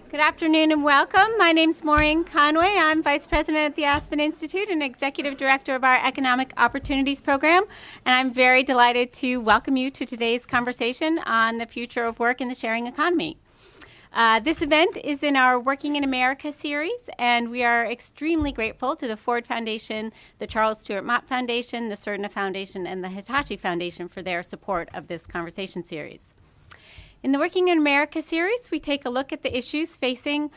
Good afternoon and welcome. My name's Maureen Conway. I'm Vice President at the Aspen Institute and Executive Director of our Economic Opportunities Program. And I'm very delighted to welcome you to today's conversation on the future of work in the sharing economy. This event is in our Working in America series, and we are extremely grateful to the Ford Foundation, the Charles Stewart Mott Foundation, the Serna Foundation, and the Hitachi Foundation for their support of this conversation series. In the Working in America series, we take a look at the issues facing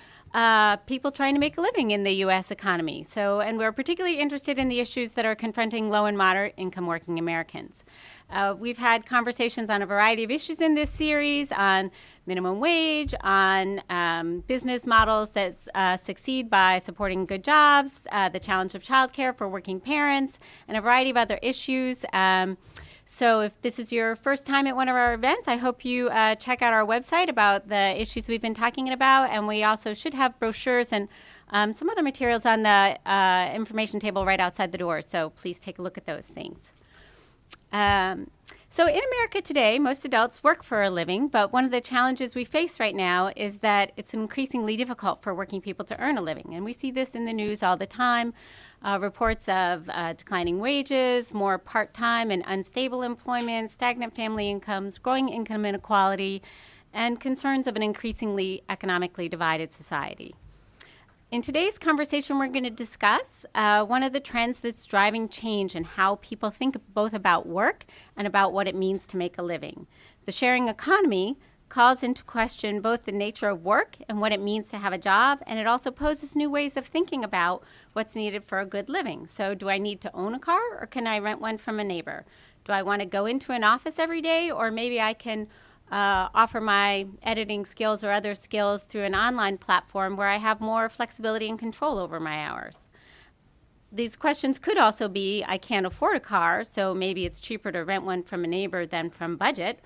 people trying to make a living in the U.S. economy. And we're particularly interested in the issues that are confronting low and moderate income working Americans. We've had conversations on a variety of issues in this series, on minimum wage, on business models that succeed by supporting good jobs, the challenge of childcare for working parents, and a variety of other issues. So if this is your first time at one of our events, I hope you check out our website about the issues we've been talking about. And we also should have brochures and some other materials on the information table right outside the door. So please take a look at those things. So in America today, most adults work for a living, but one of the challenges we face right now is that it's increasingly difficult for working people to earn a living. And we see this in the news all the time, reports of declining wages, more part-time and unstable employment, stagnant family incomes, growing income inequality, and concerns of an increasingly economically divided society. In today's conversation, we're going to discuss one of the trends that's driving change in how people think both about work and about what it means to make a living. The sharing economy calls into question both the nature of work and what it means to have a job, and it also poses new ways of thinking about what's needed for a good living. So do I need to own a car, or can I rent one from a neighbor? Do I want to go into an office every day, or maybe I can offer my editing skills or other skills through an online platform where I have more flexibility and control over my hours? These questions could also be, I can't afford a car, so maybe it's cheaper to rent one from a neighbor than from budget.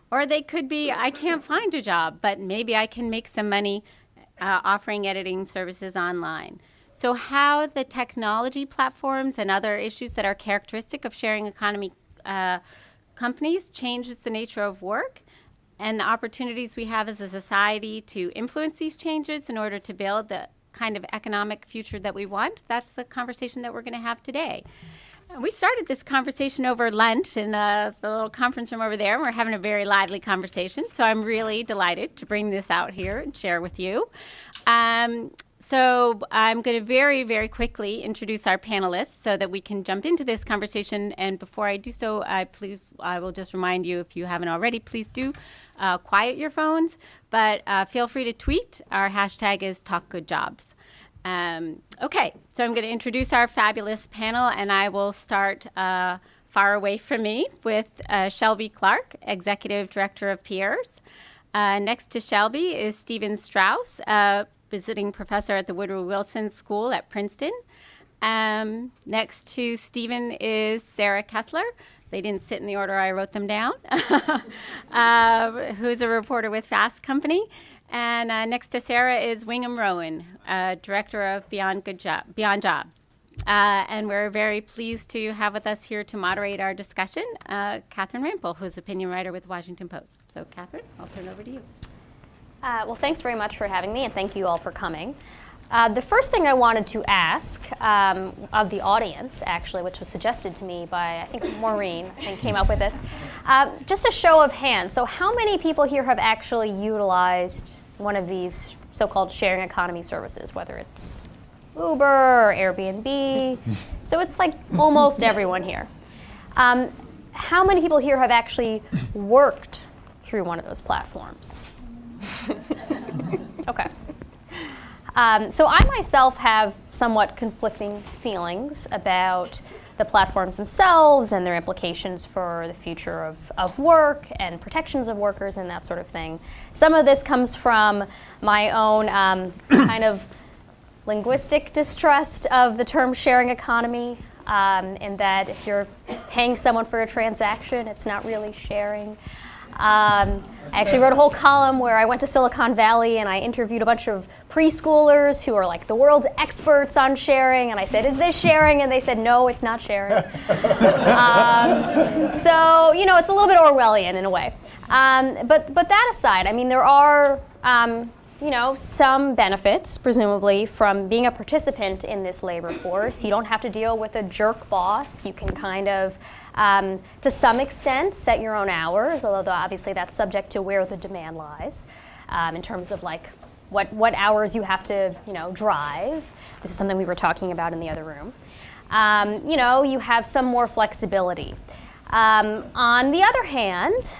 Or they could be, I can't find a job, but maybe I can make some money offering editing services online. So how the technology platforms and other issues that are characteristic of sharing economy companies changes the nature of work and the opportunities we have as a society to influence these changes in order to build the kind of economic future that we want. That's the conversation that we're going to have today. We started this conversation over lunch in the little conference room over there, and we're having a very lively conversation. So I'm really delighted to bring this out here and share with you. So I'm going to very, very quickly introduce our panelists so that we can jump into this conversation. And before I do so, I will just remind you, if you haven't already, please do quiet your phones. But feel free to tweet. Our hashtag is TalkGoodJobs. Okay, so I'm going to introduce our fabulous panel, and I will start far away from me with Shelby Clark, Executive Director of Peers. Next to Shelby is Stephen Strauss, visiting professor at the Woodrow Wilson School at Princeton. Next to Stephen is Sarah Kessler. They didn't sit in the order I wrote them down. Who's a reporter with Fast Company. And next to Sarah is Wingham Rowan, Director of Beyond Jobs. And we're very pleased to have with us here to moderate our discussion, Catherine Rampel, who's opinion writer with Washington Post. So, Catherine, I'll turn it over to you. Well, thanks very much for having me, and thank you all for coming. The first thing I wanted to ask of the audience, actually, which was suggested to me by, I think, Maureen, came up with this, just a show of hands. So how many people here have actually utilized one of these so-called sharing economy services, whether it's Uber or Airbnb? So it's like almost everyone here. How many people here have actually worked through one of those platforms? Okay. So I myself have somewhat conflicting feelings about the platforms themselves and their implications for the future of work and protections of workers and that sort of thing. Some of this comes from my own kind of linguistic distrust of the term sharing economy, in that if you're paying someone for a transaction, it's not really sharing. I actually wrote a whole column where I went to Silicon Valley and I interviewed a bunch of preschoolers who are like the world's experts on sharing, and I said, is this sharing? And they said, no, it's not sharing. So, you know, it's a little bit Orwellian in a way. But that aside, I mean, there are some benefits, presumably, from being a participant in this labor force. You don't have to deal with a jerk boss. You can kind of, to some extent, set your own hours, although obviously that's subject to where the demand lies, in terms of like what hours you have to, drive. This is something we were talking about in the other room. You have some more flexibility. On the other hand,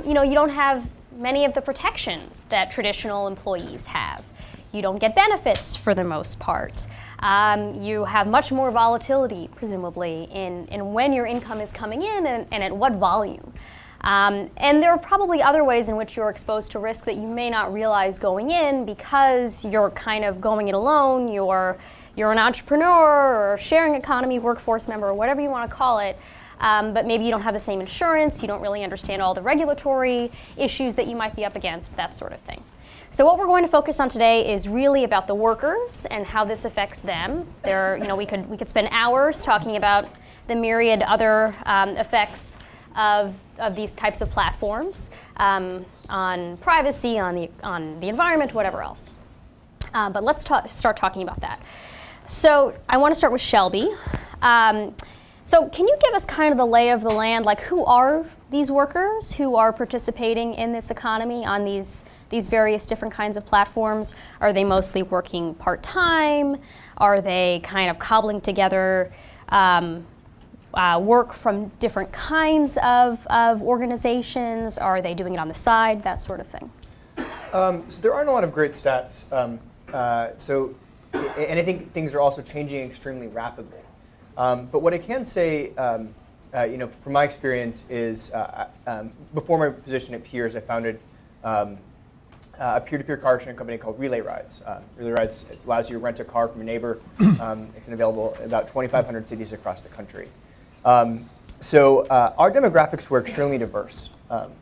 you don't have many of the protections that traditional employees have. You don't get benefits for the most part. You have much more volatility, presumably, in when your income is coming in and at what volume. And there are probably other ways in which you're exposed to risk that you may not realize going in because you're kind of going it alone, you're an entrepreneur or sharing economy workforce member or whatever you want to call it. But maybe you don't have the same insurance, you don't really understand all the regulatory issues that you might be up against, that sort of thing. So what we're going to focus on today is really about the workers and how this affects them. We could spend hours talking about the myriad other effects of these types of platforms on privacy, on the environment, whatever else. But let's start talking about that. So I want to start with Shelby. So can you give us kind of the lay of the land, like who are these workers who are participating in this economy on these various different kinds of platforms? Are they mostly working part-time? Are they kind of cobbling together work from different kinds of organizations? Are they doing it on the side, that sort of thing? So there aren't a lot of great stats. And I think things are also changing extremely rapidly. But what I can say, from my experience is before my position at Peers, I founded a peer-to-peer car sharing company called Relay Rides. Relay Rides allows you to rent a car from a neighbor. It's available in about 2,500 cities across the country. So our demographics were extremely diverse.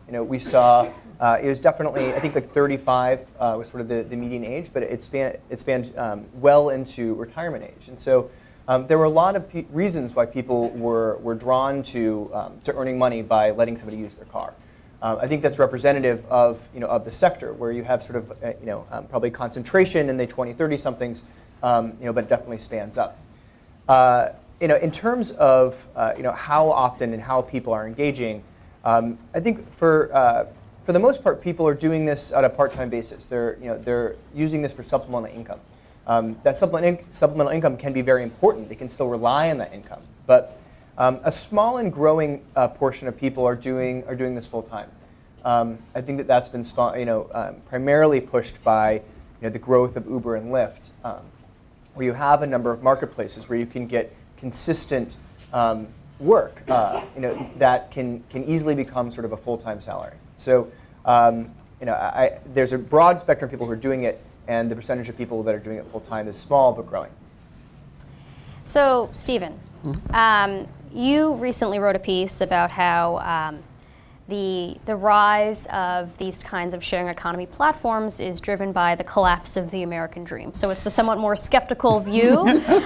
We saw it was definitely, I think, like 35 was sort of the median age, but it spanned well into retirement age. And so there were a lot of reasons why people were drawn to earning money by letting somebody use their car. I think that's representative of the sector, where you have sort of probably concentration in the 20, 30 somethings, but it definitely spans up. In terms of how often and how people are engaging, I think for the most part, people are doing this on a part-time basis. They're using this for supplemental income. That supplemental income can be very important. They can still rely on that income, but a small and growing portion of people are doing this full time. I think that's been primarily pushed by the growth of Uber and Lyft, where you have a number of marketplaces where you can get consistent work that can easily become sort of a full-time salary. So there's a broad spectrum of people who are doing it, and the percentage of people that are doing it full-time is small but growing. So, Stephen, you recently wrote a piece about how the rise of these kinds of sharing economy platforms is driven by the collapse of the American dream. So it's a somewhat more skeptical view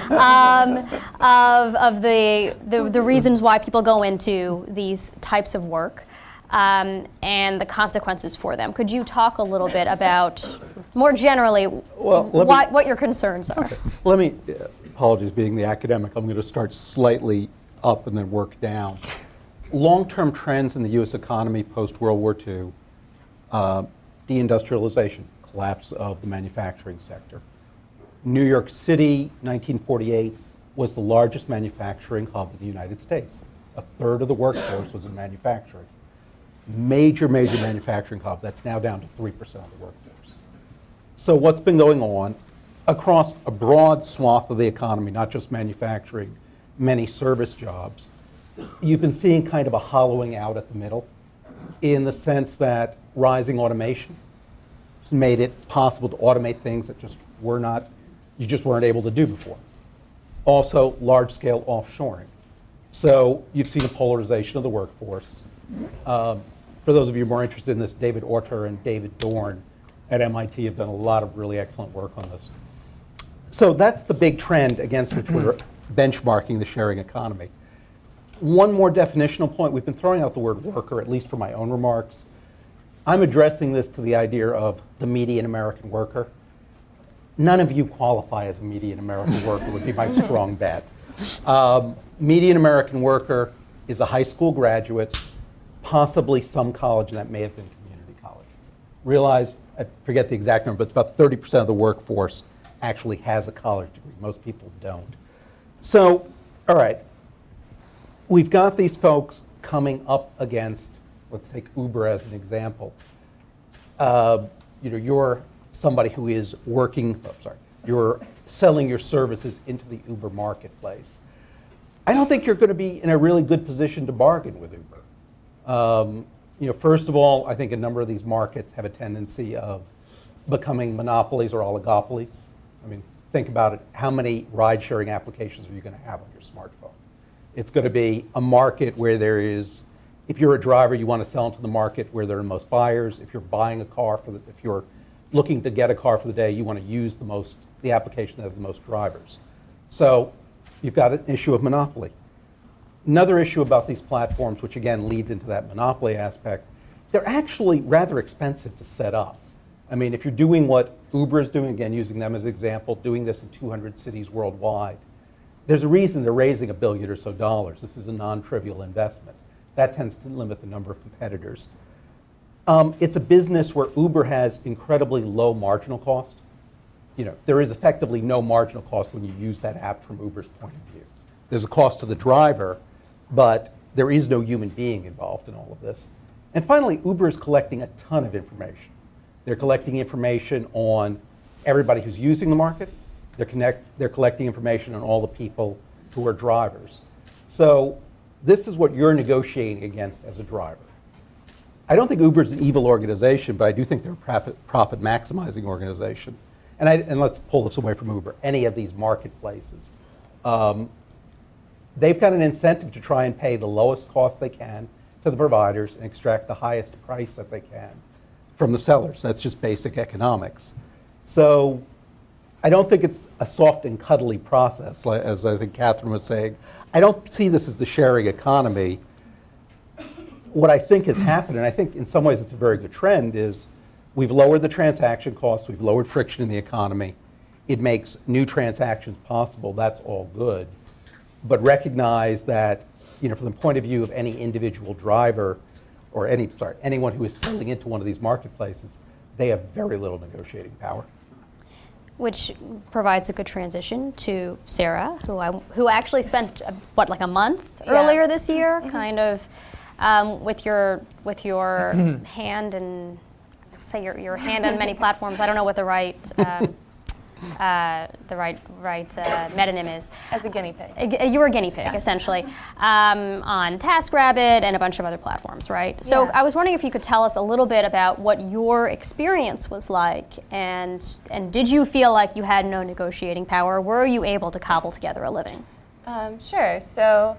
of the reasons why people go into these types of work. And the consequences for them. Could you talk a little bit about, more generally, what your concerns are? Okay. Apologies, being the academic, I'm going to start slightly up and then work down. Long-term trends in the U.S. economy post-World War II, deindustrialization, collapse of the manufacturing sector. New York City, 1948, was the largest manufacturing hub of the United States. A third of the workforce was in manufacturing. Major manufacturing hub that's now down to 3% of the workforce. So what's been going on across a broad swath of the economy, not just manufacturing, many service jobs, you've been seeing kind of a hollowing out at the middle in the sense that rising automation has made it possible to automate things that you just weren't able to do before. Also, large-scale offshoring. So you've seen a polarization of the workforce. For those of you more interested in this, David Orter and David Dorn at MIT have done a lot of really excellent work on this. So that's the big trend against which we're benchmarking the sharing economy. One more definitional point. We've been throwing out the word worker, at least for my own remarks. I'm addressing this to the idea of the median American worker. None of you qualify as a median American worker would be my strong bet. Median American worker is a high school graduate, possibly some college, and that may have been community college. Realize, I forget the exact number, but it's about 30% of the workforce actually has a college degree. Most people don't. So, all right, we've got these folks coming up against, let's take Uber as an example. You're somebody who is working, you're selling your services into the Uber marketplace. I don't think you're going to be in a really good position to bargain with Uber. First of all, I think a number of these markets have a tendency of becoming monopolies or oligopolies. I mean, think about it. How many ride-sharing applications are you going to have on your smartphone? It's going to be a market where there is, if you're a driver, you want to sell into the market where there are the most buyers. If you're buying a car, if you're looking to get a car for the day, you want to use the application that has the most drivers. So you've got an issue of monopoly. Another issue about these platforms, which again leads into that monopoly aspect, they're actually rather expensive to set up. I mean, if you're doing what Uber is doing, again, using them as an example, doing this in 200 cities worldwide, there's a reason they're raising $1 billion or so. This is a non-trivial investment. That tends to limit the number of competitors. It's a business where Uber has incredibly low marginal cost. There is effectively no marginal cost when you use that app from Uber's point of view. There's a cost to the driver, but there is no human being involved in all of this. And finally, Uber is collecting a ton of information. They're collecting information on everybody who's using the market. They're collecting information on all the people who are drivers. So this is what you're negotiating against as a driver. I don't think Uber is an evil organization, but I do think they're a profit maximizing organization. And let's pull this away from Uber, any of these marketplaces. They've got an incentive to try and pay the lowest cost they can to the providers and extract the highest price that they can from the sellers. That's just basic economics. So I don't think it's a soft and cuddly process, as I think Catherine was saying. I don't see this as the sharing economy. What I think has happened, and I think in some ways it's a very good trend, is we've lowered the transaction costs, we've lowered friction in the economy. It makes new transactions possible. That's all good. But recognize that, from the point of view of any individual driver or anyone who is selling into one of these marketplaces, they have very little negotiating power. Which provides a good transition to Sarah, who actually spent like a month earlier this year, kind of with your hand and your hand on many platforms. I don't know what the right metonym is. As a guinea pig. You were a guinea pig, essentially, on TaskRabbit and a bunch of other platforms, right? So I was wondering if you could tell us a little bit about what your experience was like, and did you feel like you had no negotiating power? Were you able to cobble together a living? Sure. So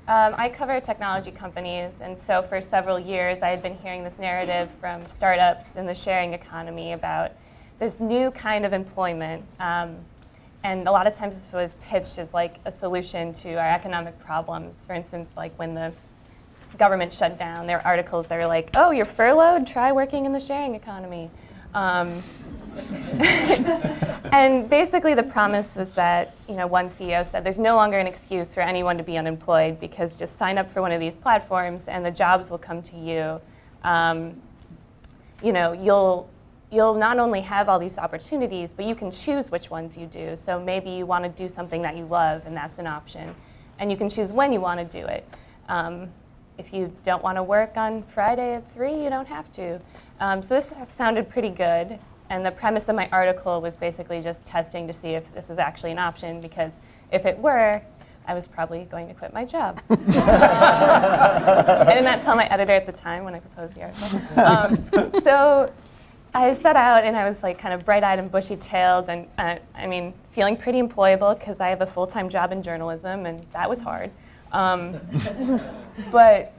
I cover technology companies, and so for several years I had been hearing this narrative from startups in the sharing economy about this new kind of employment, and a lot of times this was pitched as like a solution to our economic problems. For instance, like when the government shut down, there were articles that were like, "Oh, you're furloughed? Try working in the sharing economy." And basically the promise was that, one CEO said there's no longer an excuse for anyone to be unemployed because just sign up for one of these platforms and the jobs will come to you. You'll not only have all these opportunities, but you can choose which ones you do. So maybe you want to do something that you love, and that's an option. And you can choose when you want to do it. If you don't want to work on Friday at 3, you don't have to. So this sounded pretty good. And the premise of my article was basically just testing to see if this was actually an option, because if it were, I was probably going to quit my job. I did not tell my editor at the time when I proposed the article. So I set out and I was like kind of bright-eyed and bushy-tailed and feeling pretty employable because I have a full-time job in journalism, and that was hard. But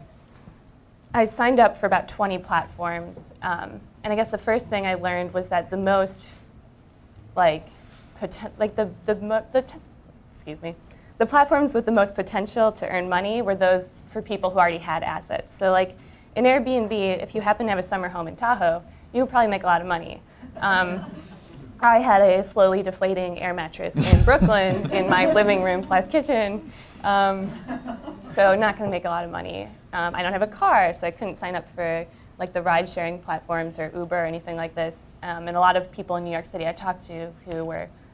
I signed up for about 20 platforms, and I guess the first thing I learned was that the most the platforms with the most potential to earn money were those for people who already had assets. So like in Airbnb, if you happen to have a summer home in Tahoe, you would probably make a lot of money. I had a slowly deflating air mattress in Brooklyn in my living room / kitchen, so not going to make a lot of money. I don't have a car, so I couldn't sign up for like the ride-sharing platforms or Uber or anything like this. And a lot of people in New York City I talked to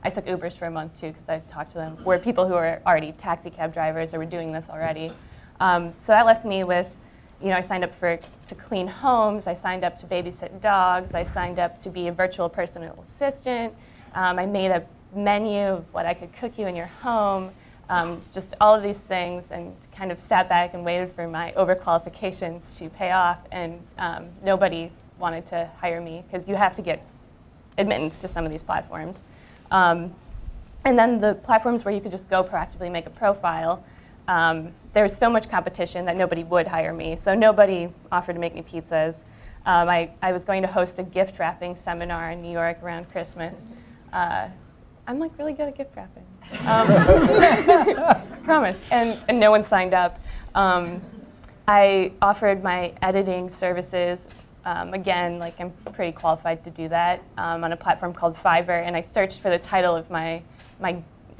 I took Ubers for a month too because I talked to them, were people who were already taxi cab drivers or were doing this already. So that left me with, I signed up to clean homes, I signed up to babysit dogs, I signed up to be a virtual personal assistant, I made a menu of what I could cook you in your home, just all of these things, and kind of sat back and waited for my overqualifications to pay off, and nobody wanted to hire me because you have to get admittance to some of these platforms. And then the platforms where you could just go proactively make a profile, there was so much competition that nobody would hire me. So nobody offered to make me pizzas. I was going to host a gift wrapping seminar in New York around Christmas. I'm like really good at gift wrapping. Promise. And no one signed up. I offered my editing services. Again, like I'm pretty qualified to do that on a platform called Fiverr. And I searched for the title of my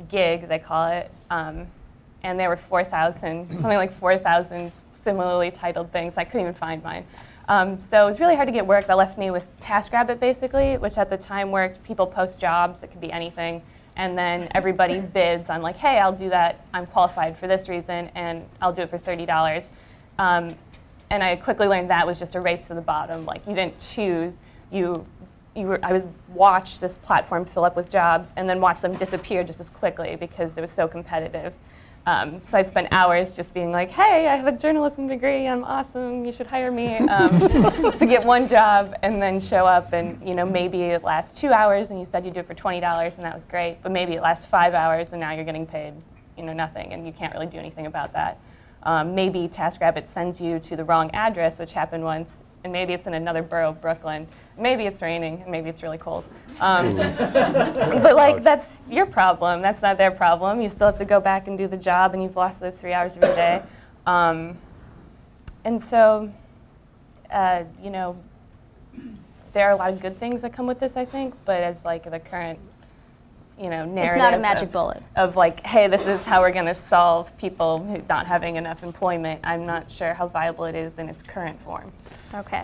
gig, they call it. And there were 4,000, something like 4,000 similarly titled things. I couldn't even find mine. So it was really hard to get work. That left me with TaskRabbit, basically, which at the time worked. People post jobs. It could be anything. And then everybody bids on, like, hey, I'll do that. I'm qualified for this reason, and I'll do it for $30. And I quickly learned that was just a race to the bottom. Like, you didn't choose. I would watch this platform fill up with jobs and then watch them disappear just as quickly because it was so competitive. So I'd spend hours just being like, hey, I have a journalism degree, I'm awesome, you should hire me, to get one job and then show up and maybe it lasts 2 hours and you said you do it for $20 and that was great, but maybe it lasts 5 hours and now you're getting paid nothing and you can't really do anything about that. Maybe TaskRabbit sends you to the wrong address, which happened once, and maybe it's in another borough of Brooklyn. Maybe it's raining, and maybe it's really cold. But like, that's your problem. That's not their problem. You still have to go back and do the job, and you've lost those 3 hours of your day. And so, there are a lot of good things that come with this, I think, but as like the current, narrative. It's not a magic bullet. Of like, hey, this is how we're going to solve people who not having enough employment. I'm not sure how viable it is in its current form. Okay.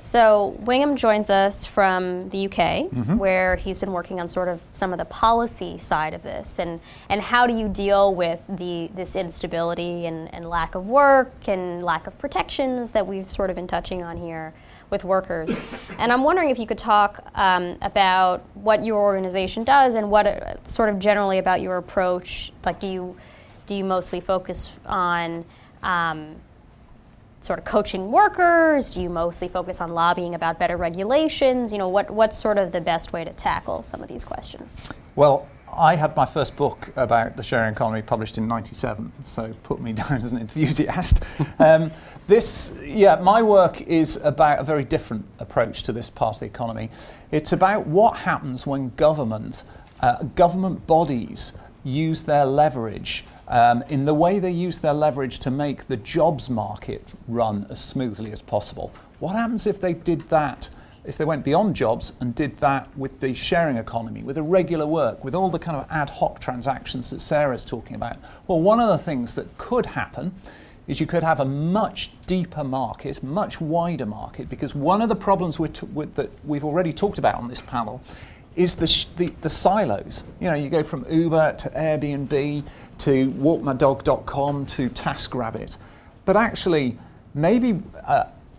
So Wingham joins us from the UK, where he's been working on sort of some of the policy side of this, and how do you deal with this instability and lack of work and lack of protections that we've sort of been touching on here with workers. And I'm wondering if you could talk about what your organization does and what sort of generally about your approach. Like, do you mostly focus on sort of coaching workers? Do you mostly focus on lobbying about better regulations? What's sort of the best way to tackle some of these questions? Well, I had my first book about the sharing economy published in '97, so put me down as an enthusiast. My work is about a very different approach to this part of the economy. It's about what happens when government bodies use their leverage in the way they use their leverage to make the jobs market run as smoothly as possible. What happens if they did that, if they went beyond jobs and did that with the sharing economy, with irregular work, with all the kind of ad hoc transactions that Sarah's talking about? Well, one of the things that could happen is you could have a much deeper market, much wider market, because one of the problems that we've already talked about on this panel is the silos. You go from Uber to Airbnb to walkmydog.com to TaskRabbit. But actually, maybe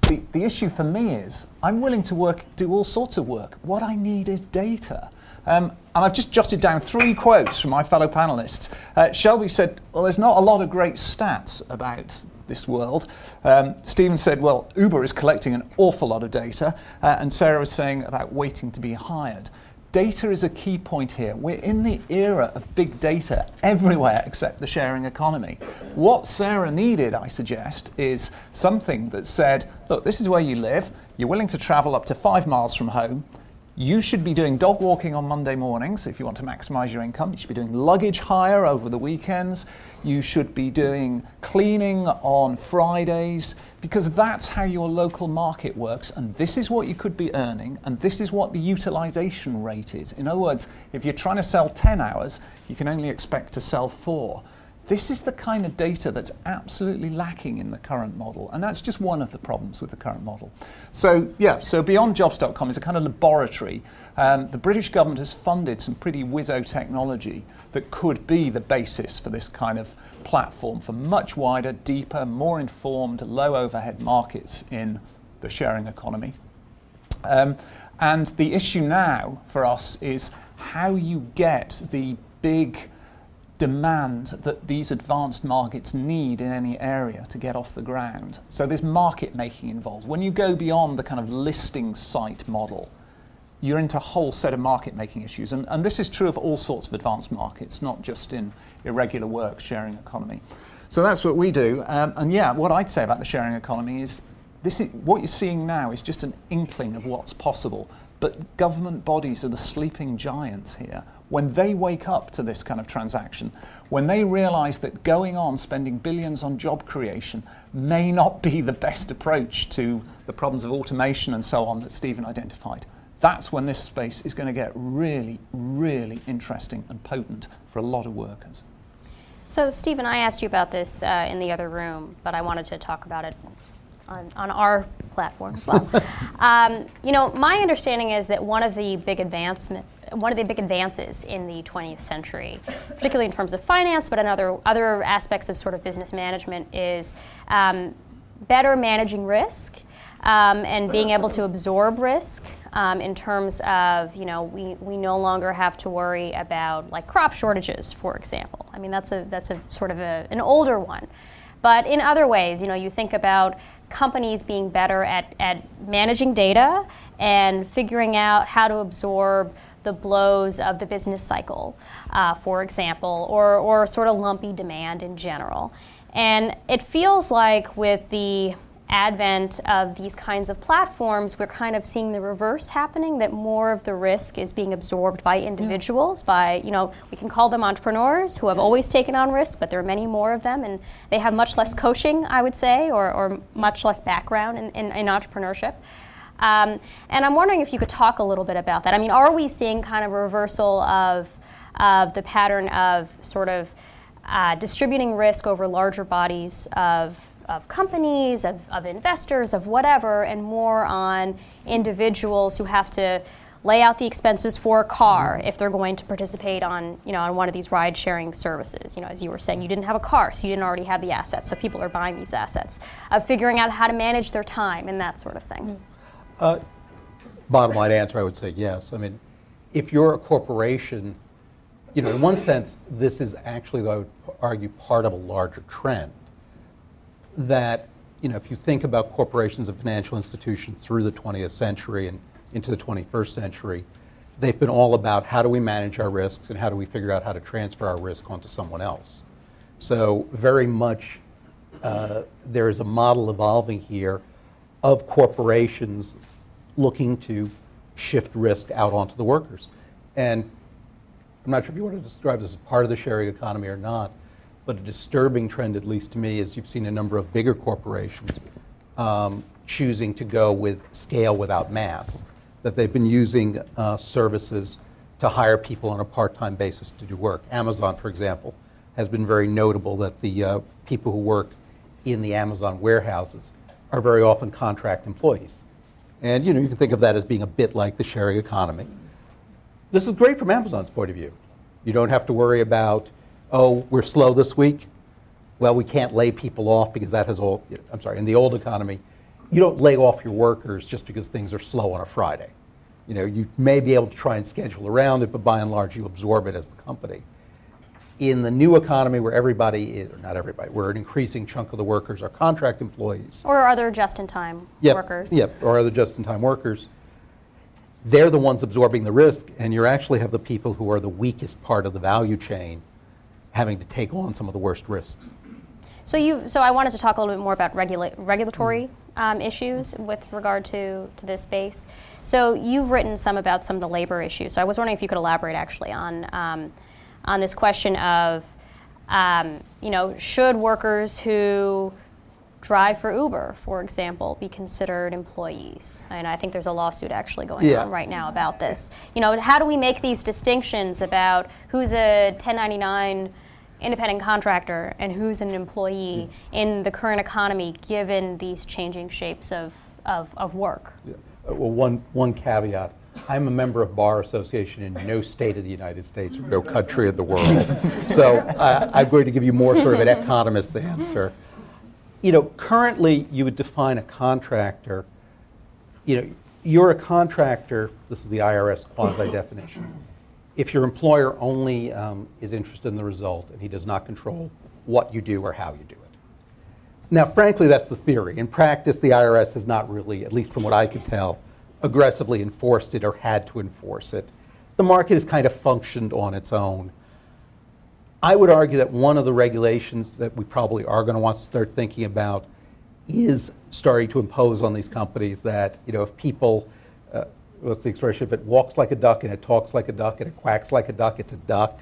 the issue for me is I'm willing to do all sorts of work. What I need is data. And I've just jotted down 3 quotes from my fellow panelists. Shelby said, well, there's not a lot of great stats about this world. Stephen said, well, Uber is collecting an awful lot of data. And Sarah was saying about waiting to be hired. Data is a key point here. We're in the era of big data everywhere except the sharing economy. What Sarah needed, I suggest, is something that said, look, this is where you live. You're willing to travel up to 5 miles from home. You should be doing dog walking on Monday mornings if you want to maximize your income. You should be doing luggage hire over the weekends. You should be doing cleaning on Fridays, because that's how your local market works, and this is what you could be earning, and this is what the utilization rate is. In other words, if you're trying to sell 10 hours, you can only expect to sell 4. This is the kind of data that's absolutely lacking in the current model, and that's just one of the problems with the current model. So beyondjobs.com is a kind of laboratory. The British government has funded some pretty whizzo technology that could be the basis for this kind of platform for much wider, deeper, more informed, low overhead markets in the sharing economy. And the issue now for us is how you get the big demand that these advanced markets need in any area to get off the ground. So there's market making involved. When you go beyond the kind of listing site model, you're into a whole set of market making issues. And this is true of all sorts of advanced markets, not just in irregular work sharing economy. So that's what we do. And yeah, what I'd say about the sharing economy is what you're seeing now is just an inkling of what's possible. But government bodies are the sleeping giants here. When they wake up to this kind of transaction, when they realize that going on spending billions on job creation may not be the best approach to the problems of automation and so on that Stephen identified, that's when this space is going to get really, really interesting and potent for a lot of workers. So, Stephen, I asked you about this in the other room, but I wanted to talk about it on our platform as well. My understanding is that one of the big advances in the 20th century, particularly in terms of finance, but in other aspects of sort of business management, is better managing risk and being able to absorb risk in terms of, we no longer have to worry about like crop shortages, for example. I mean, that's a sort of an older one. But in other ways, you think about companies being better at managing data and figuring out how to absorb the blows of the business cycle, for example, or sort of lumpy demand in general. And it feels like with the advent of these kinds of platforms, we're kind of seeing the reverse happening, that more of the risk is being absorbed by individuals, by, we can call them entrepreneurs who have always taken on risk, but there are many more of them, and they have much less coaching, I would say, or much less background in entrepreneurship. And I'm wondering if you could talk a little bit about that. I mean, are we seeing kind of a reversal of the pattern of sort of distributing risk over larger bodies of companies, of investors, of whatever, and more on individuals who have to lay out the expenses for a car if they're going to participate on one of these ride-sharing services? As you were saying, you didn't have a car, so you didn't already have the assets, so people are buying these assets. Of figuring out how to manage their time and that sort of thing. Bottom line answer, I would say yes. I mean, if you're a corporation, in one sense, this is actually, I would argue, part of a larger trend. That, if you think about corporations and financial institutions through the 20th century and into the 21st century, they've been all about how do we manage our risks and how do we figure out how to transfer our risk onto someone else. So very much there is a model evolving here of corporations looking to shift risk out onto the workers. And I'm not sure if you want to describe this as part of the sharing economy or not, but a disturbing trend, at least to me, is you've seen a number of bigger corporations choosing to go with scale without mass, that they've been using services to hire people on a part-time basis to do work. Amazon, for example, has been very notable that the people who work in the Amazon warehouses are very often contract employees. And you can think of that as being a bit like the sharing economy. This is great from Amazon's point of view. You don't have to worry about, oh, we're slow this week. Well, we can't lay people off because that has all, in the old economy, you don't lay off your workers just because things are slow on a Friday. You may be able to try and schedule around it, but by and large, you absorb it as the company. In the new economy where everybody is, or not everybody, where an increasing chunk of the workers are contract employees. Or other just-in-time workers. Yep, or other just-in-time workers. They're the ones absorbing the risk, and you actually have the people who are the weakest part of the value chain having to take on some of the worst risks. So I wanted to talk a little bit more about regulatory issues with regard to this space. So you've written some about some of the labor issues. So I was wondering if you could elaborate actually on this question of, should workers who drive for Uber, for example, be considered employees? And I think there's a lawsuit actually going on right now about this. How do we make these distinctions about who's a 1099 independent contractor and who's an employee in the current economy, given these changing shapes of work? Yeah. Well, one caveat. I'm a member of Bar Association in no state of the United States or no country in the world. So I'm going to give you more sort of an economist answer. Currently you would define a contractor, you're a contractor, this is the IRS quasi-definition, if your employer only is interested in the result and he does not control what you do or how you do it. Now, frankly, that's the theory. In practice, the IRS has not really, at least from what I could tell, aggressively enforced it or had to enforce it. The market has kind of functioned on its own. I would argue that one of the regulations that we probably are going to want to start thinking about is starting to impose on these companies that, if people, what's the expression, if it walks like a duck and it talks like a duck and it quacks like a duck, it's a duck.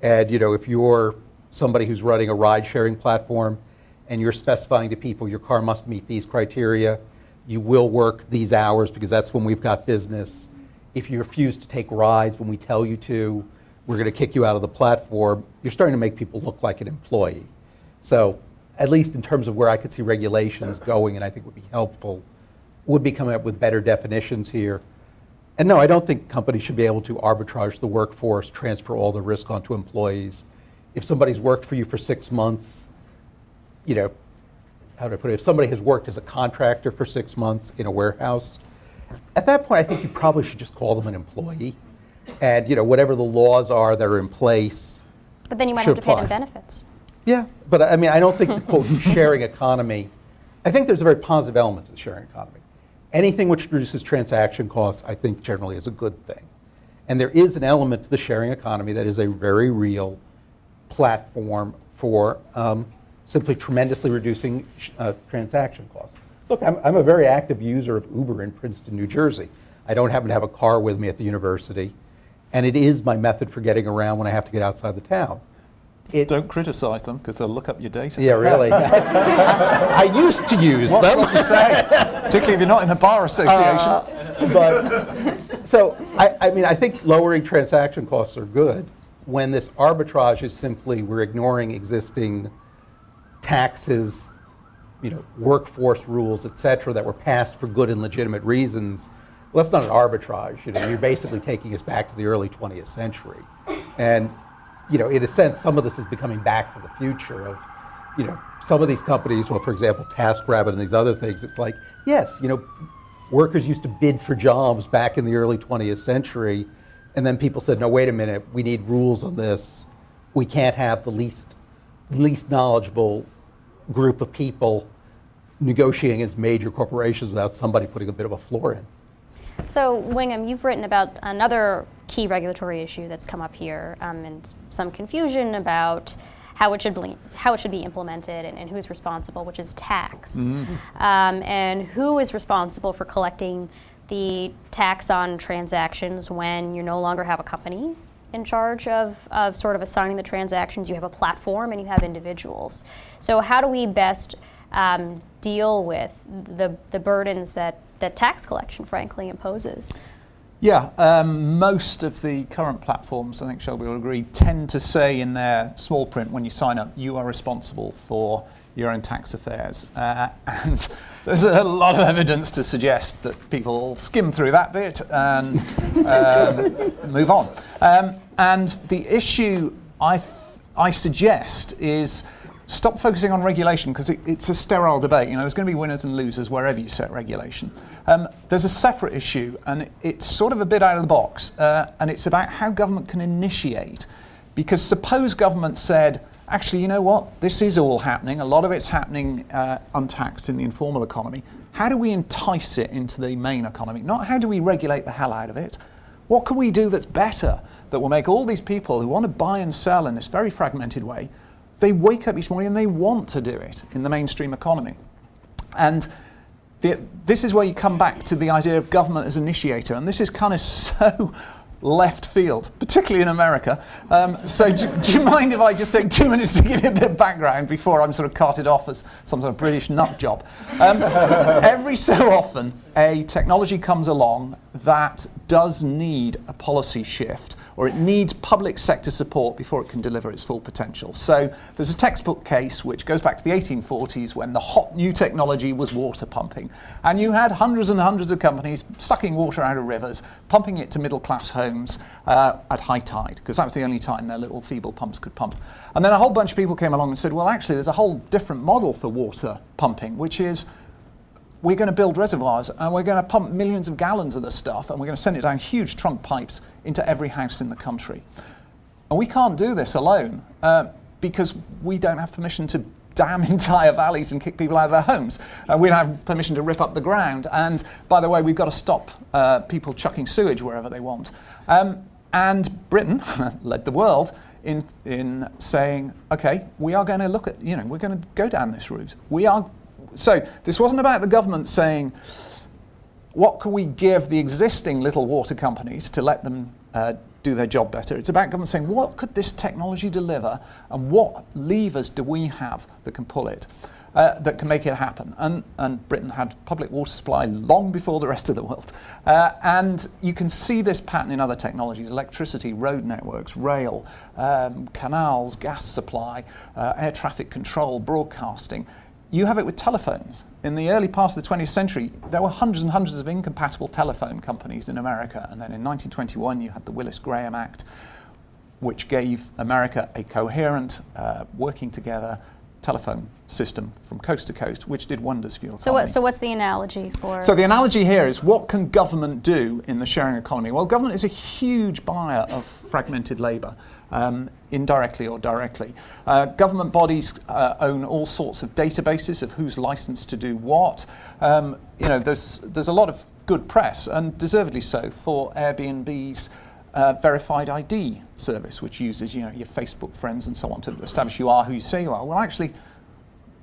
And, if you're somebody who's running a ride-sharing platform and you're specifying to people your car must meet these criteria, you will work these hours because that's when we've got business. If you refuse to take rides when we tell you to, we're going to kick you out of the platform. You're starting to make people look like an employee. So at least in terms of where I could see regulations going, and I think would be helpful, would be coming up with better definitions here. And no, I don't think companies should be able to arbitrage the workforce, transfer all the risk onto employees. If somebody's worked for you for 6 months, how do I put it? If somebody has worked as a contractor for 6 months in a warehouse, at that point I think you probably should just call them an employee. And whatever the laws are that are in place. But then you might have to pay them benefits. Yeah, but I don't think the quote sharing economy, I think there's a very positive element to the sharing economy. Anything which reduces transaction costs, I think generally is a good thing. And there is an element to the sharing economy that is a very real platform for simply tremendously reducing transaction costs. Look, I'm a very active user of Uber in Princeton, New Jersey. I don't happen to have a car with me at the university. And it is my method for getting around when I have to get outside the town. Don't criticize them because they'll look up your data. Yeah, really. I used to use them. What you say, particularly if you're not in a bar association. So I think lowering transaction costs are good when this arbitrage is simply we're ignoring existing taxes, workforce rules, et cetera, that were passed for good and legitimate reasons. Well, that's not an arbitrage. You're basically taking us back to the early 20th century. And, in a sense, some of this is becoming back to the future of, some of these companies, well, for example, TaskRabbit and these other things, it's like, yes, workers used to bid for jobs back in the early 20th century, and then people said, no, wait a minute, we need rules on this. We can't have the least knowledgeable group of people negotiating against major corporations without somebody putting a bit of a floor in. So, Wingham, you've written about another key regulatory issue that's come up here, and some confusion about how it should be implemented and who's responsible, which is tax. Mm-hmm. And who is responsible for collecting the tax on transactions when you no longer have a company in charge of sort of assigning the transactions. You have a platform and you have individuals. So how do we best deal with the burdens that tax collection, frankly, imposes? Yeah, most of the current platforms, I think Shelby will agree, tend to say in their small print when you sign up, you are responsible for your own tax affairs. And there's a lot of evidence to suggest that people skim through that bit and move on. And the issue I suggest is stop focusing on regulation because it's a sterile debate. There's going to be winners and losers wherever you set regulation. There's a separate issue, and it's sort of a bit out of the box, and it's about how government can initiate. Because suppose government said, actually, you know what? This is all happening. A lot of it's happening untaxed in the informal economy. How do we entice it into the main economy? Not how do we regulate the hell out of it. What can we do that's better, that will make all these people who want to buy and sell in this very fragmented way, they wake up each morning and they want to do it in the mainstream economy. And this is where you come back to the idea of government as initiator, and this is kind of so left field, particularly in America. So do you mind if I just take 2 minutes to give you a bit of background before I'm sort of carted off as some sort of British nut job? Every so often, a technology comes along that does need a policy shift, or it needs public sector support before it can deliver its full potential. So there's a textbook case which goes back to the 1840s when the hot new technology was water pumping. And you had hundreds and hundreds of companies sucking water out of rivers, pumping it to middle class homes at high tide, because that was the only time their little feeble pumps could pump. And then a whole bunch of people came along and said, well, actually, there's a whole different model for water pumping, which is we're going to build reservoirs and we're going to pump millions of gallons of this stuff and we're going to send it down huge trunk pipes into every house in the country. And we can't do this alone because we don't have permission to dam entire valleys and kick people out of their homes. We don't have permission to rip up the ground. And by the way, we've got to stop people chucking sewage wherever they want. And Britain led the world in saying, okay, we are going to look at, we're going to go down this route. So this wasn't about the government saying, what can we give the existing little water companies to let them do their job better? It's about government saying, what could this technology deliver, and what levers do we have that can pull it, that can make it happen? And Britain had public water supply long before the rest of the world. And you can see this pattern in other technologies: electricity, road networks, rail, canals, gas supply, air traffic control, broadcasting. You have it with telephones. In the early part of the 20th century, there were hundreds and hundreds of incompatible telephone companies in America. And then in 1921, you had the Willis-Graham Act, which gave America a coherent, working together telephone system from coast to coast, which did wonders for your economy. So what's the analogy for? So the analogy here is, what can government do in the sharing economy? Well, government is a huge buyer of fragmented labour, indirectly or directly. Government bodies own all sorts of databases of who's licensed to do what. There's a lot of good press, and deservedly so, for Airbnb's verified ID service, which uses your Facebook friends and so on to establish you are who you say you are. Well, actually,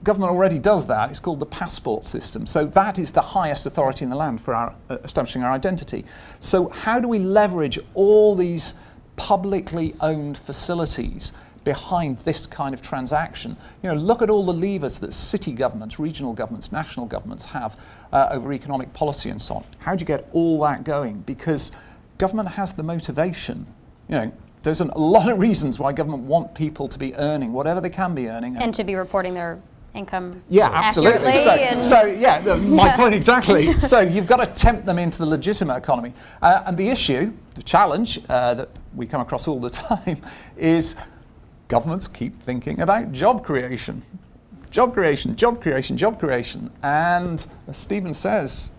government already does that. It's called the passport system. So that is the highest authority in the land for establishing our identity. So how do we leverage all these publicly owned facilities behind this kind of transaction? Look at all the levers that city governments, regional governments, national governments have over economic policy and so on. How do you get all that going? Because government has the motivation. There's a lot of reasons why government want people to be earning whatever they can be earning. And to be reporting their income absolutely. accurately. My point exactly. So you've got to tempt them into the legitimate economy. And the issue, the challenge that we come across all the time is governments keep thinking about job creation. Job creation, job creation, job creation. And as Stephen says,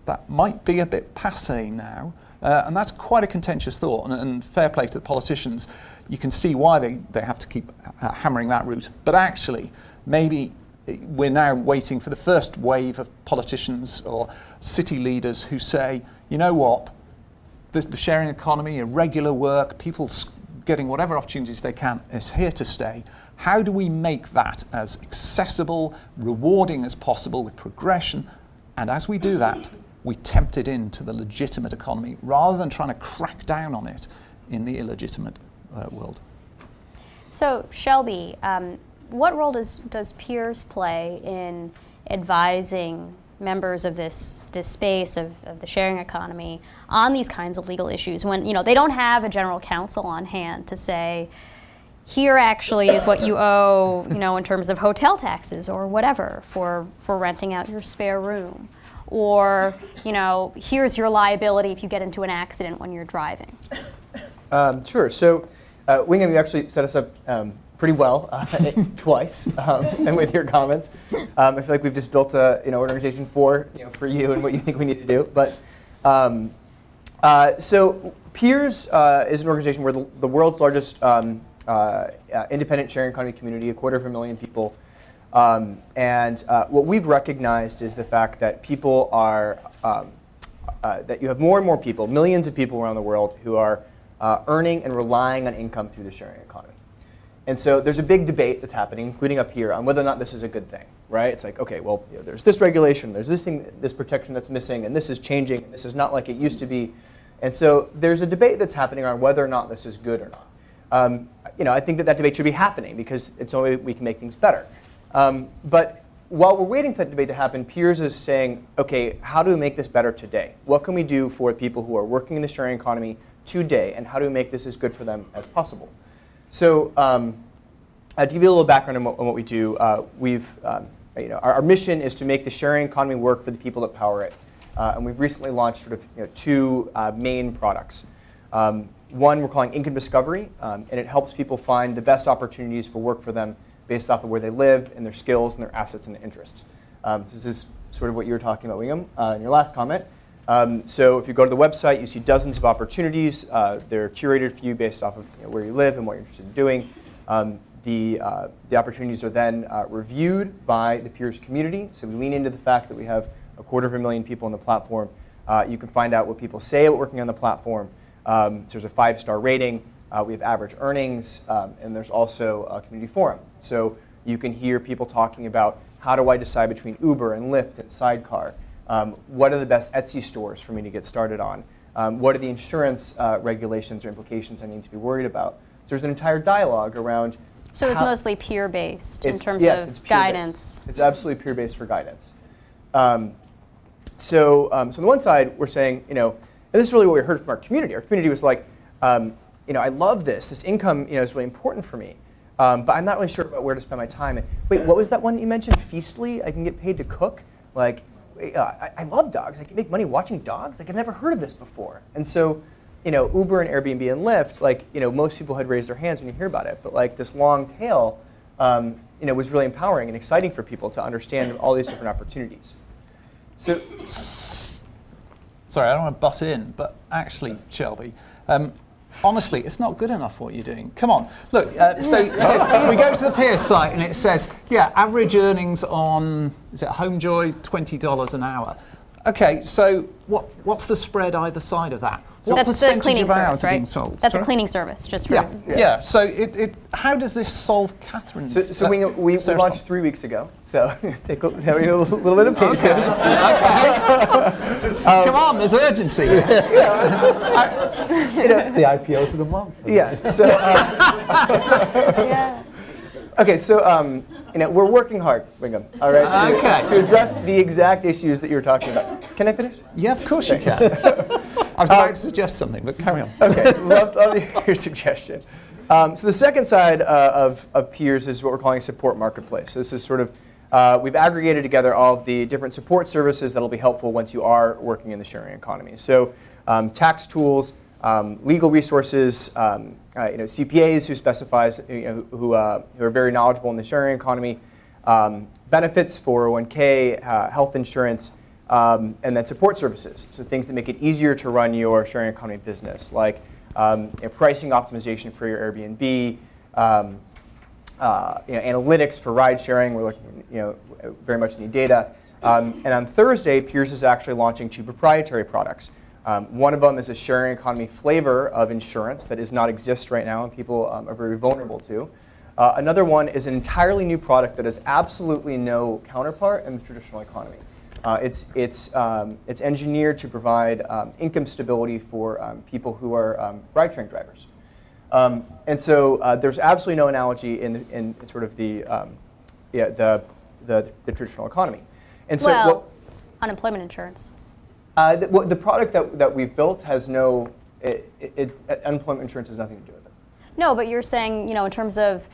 that might be a bit passé now. And that's quite a contentious thought, and fair play to the politicians. You can see why they have to keep hammering that route. But actually, maybe we're now waiting for the first wave of politicians or city leaders who say, you know what, the sharing economy, irregular work, people getting whatever opportunities they can is here to stay. How do we make that as accessible, rewarding as possible with progression? And as we do that, we tempt it into the legitimate economy rather than trying to crack down on it in the illegitimate world. So Shelby, what role does peers play in advising members of this space of the sharing economy on these kinds of legal issues when they don't have a general counsel on hand to say, here actually is what you owe, in terms of hotel taxes or whatever for renting out your spare room, or here's your liability if you get into an accident when you're driving? Sure. So, Wingham, you actually set us up pretty well twice, and with your comments, I feel like we've just built an organization for you and what you think we need to do. But so Peers is an organization where the world's largest independent sharing economy community, 250,000 people. And what we've recognized is the fact that people are, that you have more and more people, millions of people around the world who are earning and relying on income through the sharing economy. And so there's a big debate that's happening, including up here, on whether or not this is a good thing, right? It's like, okay, well, there's this regulation, there's this thing, this protection that's missing, and this is changing, and this is not like it used to be. And so there's a debate that's happening around whether or not this is good or not. I think that debate should be happening because it's the only way we can make things better. But while we're waiting for that debate to happen, Piers is saying, okay, how do we make this better today? What can we do for people who are working in the sharing economy today, and how do we make this as good for them as possible? So to give you a little background on what we do, our mission is to make the sharing economy work for the people that power it. And we've recently launched sort of two main products. One we're calling Income Discovery, and it helps people find the best opportunities for work for them based off of where they live and their skills and their assets and interests. This is sort of what you were talking about, William, in your last comment. So if you go to the website, you see dozens of opportunities. They're curated for you based off of where you live and what you're interested in doing. The opportunities are then reviewed by the Piers community. So we lean into the fact that we have 250,000 people on the platform. You can find out what people say about working on the platform. So there's a 5-star rating. We have average earnings, and there's also a community forum. So you can hear people talking about, how do I decide between Uber and Lyft and Sidecar? What are the best Etsy stores for me to get started on? What are the insurance regulations or implications I need to be worried about? So there's an entire dialogue around. So it's mostly peer-based in terms yes, of it's peer-based. guidance. It's absolutely peer-based for guidance. So on the one side, we're saying, and this is really what we heard from our community. Our community was like, I love this. This income, is really important for me. But I'm not really sure about where to spend my time. And, wait, what was that one that you mentioned? Feastly? I can get paid to cook? Like, I love dogs. I can make money watching dogs. Like, I've never heard of this before. And so, Uber and Airbnb and Lyft, most people had raised their hands when you hear about it. But like this long tail, was really empowering and exciting for people to understand all these different opportunities. So, sorry, I don't want to butt in, but actually, Shelby, honestly, it's not good enough what you're doing. Come on. Look, so we go to the Piers site and it says, average earnings on, is it HomeJoy, $20 an hour. Okay, so what's the spread either side of that? What That's the percentage cleaning of hours service, are right? being sold? That's Sorry? a cleaning service, just for Yeah. So how does this solve Catherine's? So we launched 3 weeks ago. So take a little bit of patience. Come on, there's urgency. The IPO to the month. Yeah. So. Okay. So we're working hard, Wingham. All right. To address the exact issues that you were talking about. Can I finish? Yeah, of course you can. I was about to suggest something, but carry on. Okay. Love to hear your suggestion. So the second side of Piers is what we're calling a support marketplace. So this is sort of, we've aggregated together all of the different support services that will be helpful once you are working in the sharing economy. So tax tools, legal resources, CPAs who specifies, who are very knowledgeable in the sharing economy, benefits, 401k, health insurance, and then support services. So things that make it easier to run your sharing economy business, like pricing optimization for your Airbnb, analytics for ride sharing. We're looking, very much need data. And on Thursday, Piers is actually launching 2 proprietary products. One of them is a sharing economy flavor of insurance that does not exist right now and people are very vulnerable to. Another one is an entirely new product that has absolutely no counterpart in the traditional economy. It's engineered to provide income stability for people who are ride-sharing drivers. And so there's absolutely no analogy in sort of the traditional economy. And so unemployment insurance. The product that we've built has no, unemployment insurance has nothing to do with it. No, but you're saying, in terms of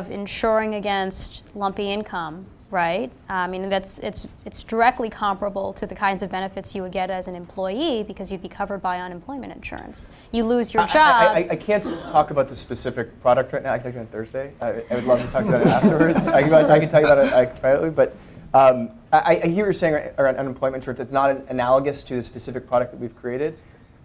insuring against lumpy income, right? I mean, it's directly comparable to the kinds of benefits you would get as an employee because you'd be covered by unemployment insurance. You lose your job. I can't talk about the specific product right now. I can talk about it on Thursday. I would love to talk about it afterwards. I can tell you about it privately, but I hear what you're saying around unemployment insurance. It's not analogous to the specific product that we've created.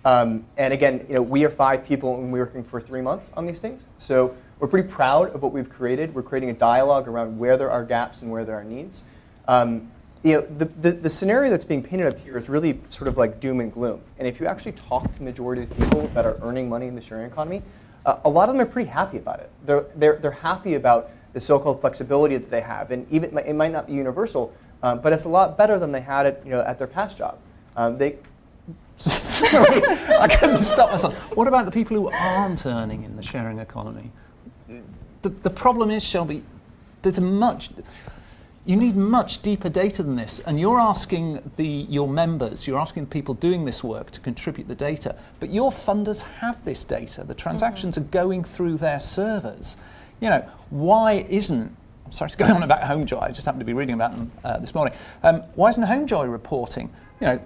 And again, we are 5 people and we're working for 3 months on these things. So we're pretty proud of what we've created. We're creating a dialogue around where there are gaps and where there are needs. The scenario that's being painted up here is really sort of like doom and gloom. And if you actually talk to the majority of the people that are earning money in the sharing economy, a lot of them are pretty happy about it. They're happy about the so-called flexibility that they have, and even it might not be universal, but it's a lot better than they had at their past job. Sorry, I couldn't stop myself. What about the people who aren't earning in the sharing economy? The problem is, Shelby, you need much deeper data than this, and you're asking your members, you're asking the people doing this work to contribute the data, but your funders have this data. The transactions are going through their servers. Why isn't, I'm sorry to go on about HomeJoy, I just happened to be reading about them this morning. Why isn't HomeJoy reporting?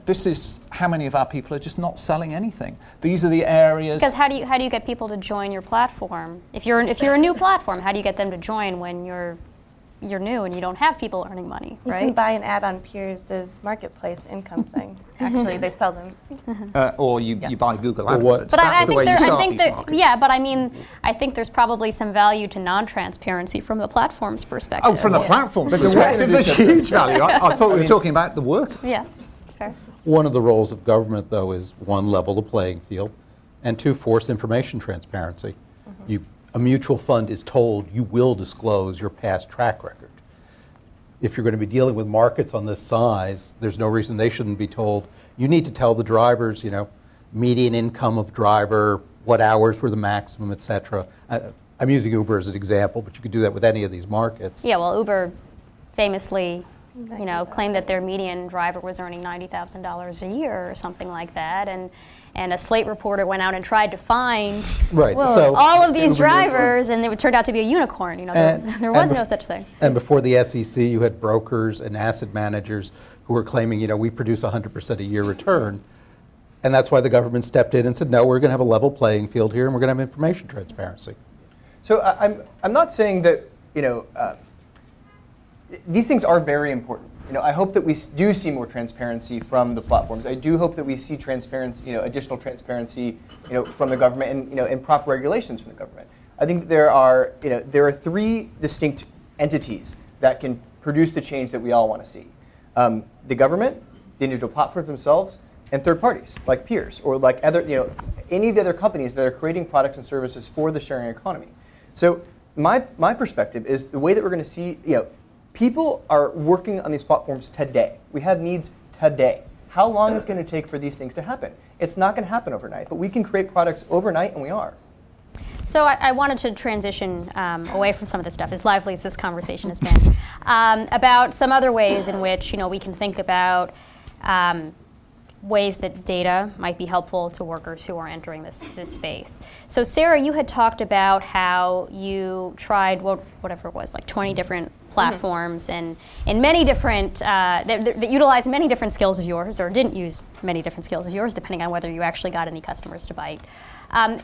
This is how many of our people are just not selling anything. These are the areas. Because how do you get people to join your platform? If you're a new platform, how do you get them to join when you're new and you don't have people earning money, right? You can buy an ad on Piers' marketplace income thing. Actually, they sell them. Or you buy Google AdWords. what- But I think I think there's probably some value to non-transparency from the platform's perspective. Oh, from the platform's But the way perspective, to there's do huge value. I thought we were talking about the workers. Yeah, fair. One of the roles of government, though, is one, level the playing field, and two, force information transparency. A mutual fund is told you will disclose your past track record. If you're going to be dealing with markets on this size, there's no reason they shouldn't be told, you need to tell the drivers, median income of driver, what hours were the maximum, et cetera. I'm using Uber as an example, but you could do that with any of these markets. Yeah, well, Uber famously, claimed that their median driver was earning $90,000 a year or something like that, and a Slate reporter went out and tried to find Right. So all of these drivers, and it turned out to be a unicorn. There was no such thing. And before the SEC, you had brokers and asset managers who were claiming, we produce 100% a year return. And that's why the government stepped in and said, no, we're going to have a level playing field here, and we're going to have information transparency. So I'm not saying that these things are very important. I hope that we do see more transparency from the platforms. I do hope that we see transparency, additional transparency, from the government and proper regulations from the government. I think there are three distinct entities that can produce the change that we all want to see: the government, the individual platforms themselves, and third parties like Piers or like other, any of the other companies that are creating products and services for the sharing economy. So my perspective is the way that we're going to see, people are working on these platforms today. We have needs today. How long is it going to take for these things to happen? It's not going to happen overnight, but we can create products overnight, and we are. So I wanted to transition away from some of this stuff, as lively as this conversation has been, about some other ways in which we can think about ways that data might be helpful to workers who are entering this space. So Sarah, you had talked about how you tried whatever it was, like 20 different platforms and many different, that utilized many different skills of yours, or didn't use many different skills of yours, depending on whether you actually got any customers to bite.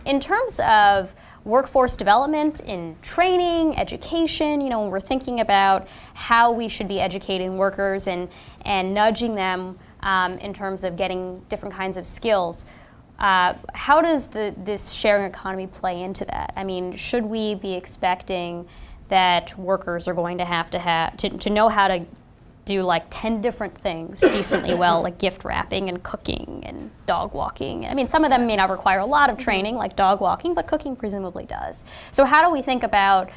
In terms of workforce development, in training, education, when we're thinking about how we should be educating workers and nudging them in terms of getting different kinds of skills. How does this sharing economy play into that? I mean, should we be expecting that workers are going to have to know how to do like 10 different things decently well, like gift wrapping and cooking and dog walking? I mean, some of them may not require a lot of training, like dog walking, but cooking presumably does. So how do we think about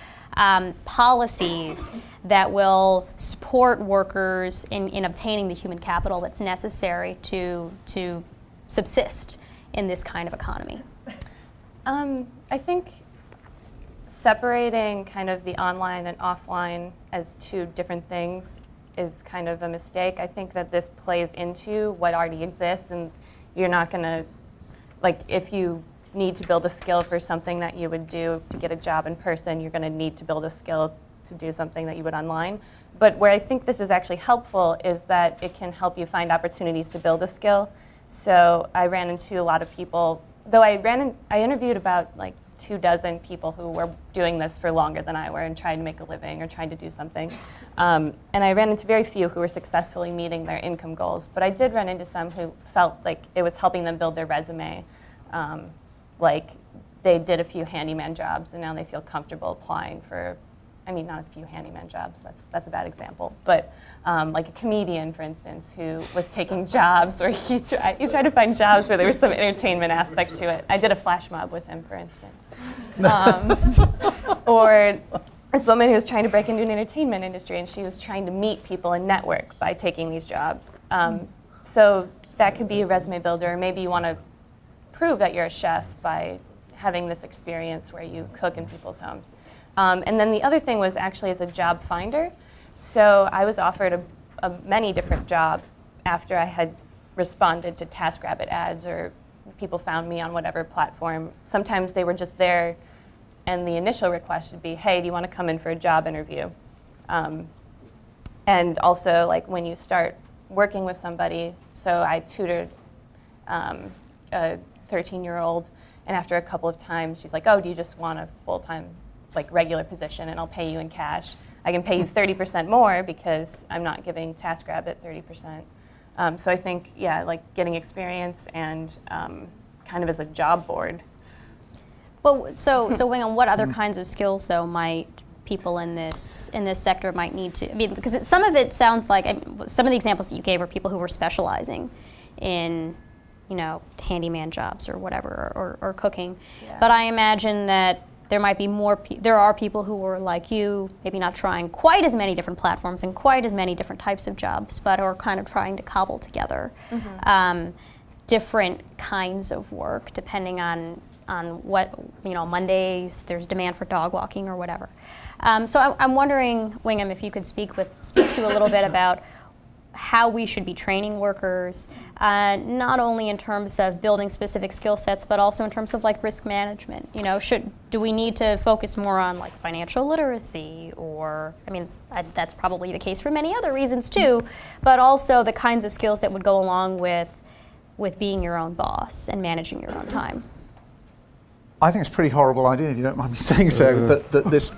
policies that will support workers in obtaining the human capital that's necessary to subsist in this kind of economy? I think separating kind of the online and offline as two different things is kind of a mistake. I think that this plays into what already exists, and you're not going to, like, if you need to build a skill for something that you would do to get a job in person, you're going to need to build a skill to do something that you would online. But where I think this is actually helpful is that it can help you find opportunities to build a skill. So I ran into a lot of people, though I interviewed about like 24 people who were doing this for longer than I were and trying to make a living or trying to do something. And I ran into very few who were successfully meeting their income goals. But I did run into some who felt like it was helping them build their resume. Like they did a few handyman jobs and now they feel comfortable applying for I mean, not a few handyman jobs, that's a bad example, but like a comedian, for instance, who was taking jobs, or he tried to find jobs where there was some entertainment aspect to it. I did a flash mob with him, for instance. Or this woman who was trying to break into an entertainment industry, and she was trying to meet people and network by taking these jobs. So that could be a resume builder. Maybe you want to prove that you're a chef by having this experience where you cook in people's homes. And then the other thing was actually as a job finder. So I was offered many different jobs after I had responded to TaskRabbit ads, or people found me on whatever platform. Sometimes they were just there, and the initial request would be, hey, do you want to come in for a job interview? And also, like, when you start working with somebody, so I tutored a 13-year-old, and after a couple of times, she's like, oh, do you just want a full-time, like, regular position, and I'll pay you in cash. I can pay you 30% more because I'm not giving TaskRabbit 30%. So I think, yeah, like getting experience and kind of as a job board. Well, so Wing, what other kinds of skills though might people in this sector might need to? I mean, because some of it sounds like some of the examples that you gave are people who were specializing in, handyman jobs or whatever, or cooking. Yeah. But I imagine that there might be there are people who are like you, maybe not trying quite as many different platforms and quite as many different types of jobs, but are kind of trying to cobble together different kinds of work depending on what, Mondays there's demand for dog walking or whatever. So I'm wondering, Wingham, if you could speak to a little bit about how we should be training workers, not only in terms of building specific skill sets, but also in terms of like risk management. Do we need to focus more on like financial literacy, or that's probably the case for many other reasons too, but also the kinds of skills that would go along with being your own boss and managing your own time. I think it's a pretty horrible idea, if you don't mind me saying so, that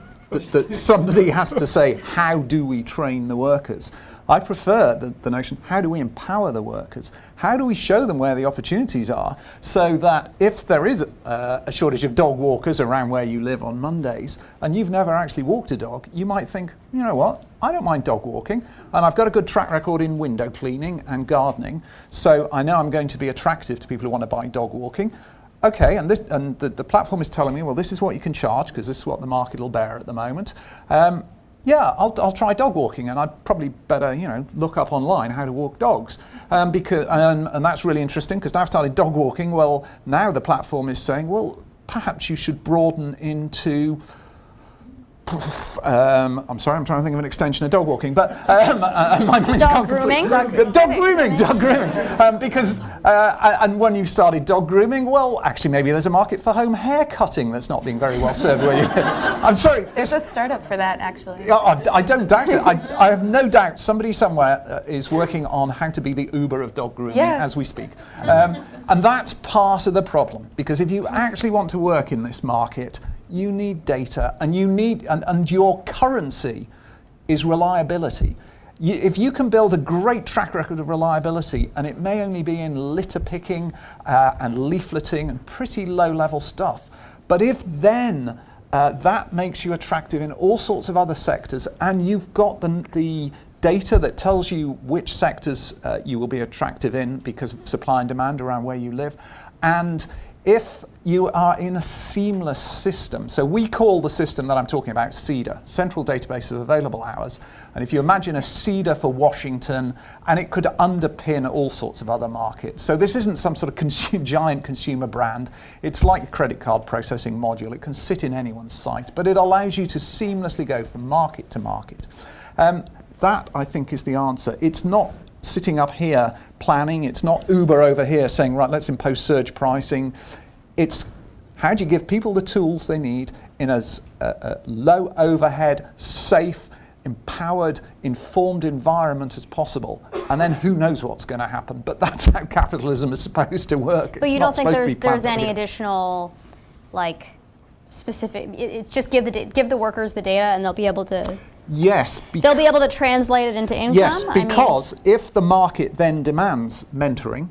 somebody has to say, how do we train the workers? I prefer the notion, how do we empower the workers? How do we show them where the opportunities are, so that if there is a shortage of dog walkers around where you live on Mondays, and you've never actually walked a dog, you might think, you know what, I don't mind dog walking, and I've got a good track record in window cleaning and gardening, so I know I'm going to be attractive to people who want to buy dog walking. Okay, and the platform is telling me, well, this is what you can charge, because this is what the market will bear at the moment. Yeah, I'll try dog walking, and I'd probably better, look up online how to walk dogs, because and that's really interesting, because now I've started dog walking. Well, now the platform is saying, well, perhaps you should broaden into. I'm sorry, I'm trying to think of an extension of dog walking, but my mind's dog grooming. Dog grooming. Because and when you've started dog grooming, well, actually maybe there's a market for home hair cutting that's not being very well served where you. I'm sorry. There's a startup for that, actually. I don't doubt it. I have no doubt somebody somewhere is working on how to be the Uber of dog grooming as we speak. And that's part of the problem, because if you actually want to work in this market, you need data, and and your currency is reliability. If you can build a great track record of reliability, and it may only be in litter picking and leafleting and pretty low-level stuff, but if then that makes you attractive in all sorts of other sectors, and you've got the data that tells you which sectors you will be attractive in because of supply and demand around where you live, and if you are in a seamless system, so we call the system that I'm talking about CEDA, Central Database of Available Hours, and if you imagine a CEDA for Washington, and it could underpin all sorts of other markets. So this isn't some sort of giant consumer brand. It's like a credit card processing module. It can sit in anyone's site, but it allows you to seamlessly go from market to market. That, I think, is the answer. It's not sitting up here planning, it's not Uber over here saying, right, let's impose surge pricing. It's how do you give people the tools they need in as low overhead, safe, empowered, informed environment as possible, and then who knows what's going to happen. But that's how capitalism is supposed to work. But you don't think there's any additional, like, specific, it's just give the workers the data and they'll be able to. Yes. They'll be able to translate it into income? Yes, because if the market then demands mentoring,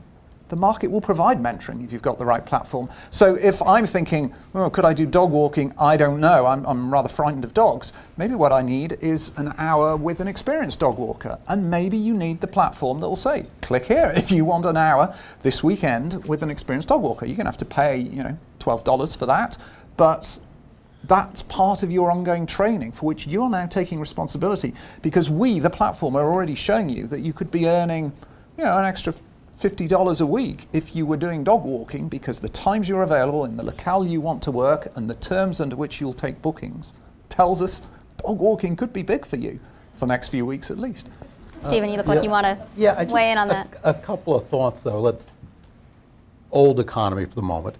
the market will provide mentoring if you've got the right platform. So if I'm thinking, oh, could I do dog walking? I don't know. I'm rather frightened of dogs. Maybe what I need is an hour with an experienced dog walker. And maybe you need the platform that will say, click here if you want an hour this weekend with an experienced dog walker. You're going to have to pay, $12 for that. But that's part of your ongoing training for which you're now taking responsibility, because we, the platform, are already showing you that you could be earning an extra $50 a week if you were doing dog walking, because the times you're available in the locale you want to work and the terms under which you'll take bookings tells us dog walking could be big for you for the next few weeks at least. Stephen, you look like you want to weigh in on that. A couple of thoughts though. Old economy for the moment.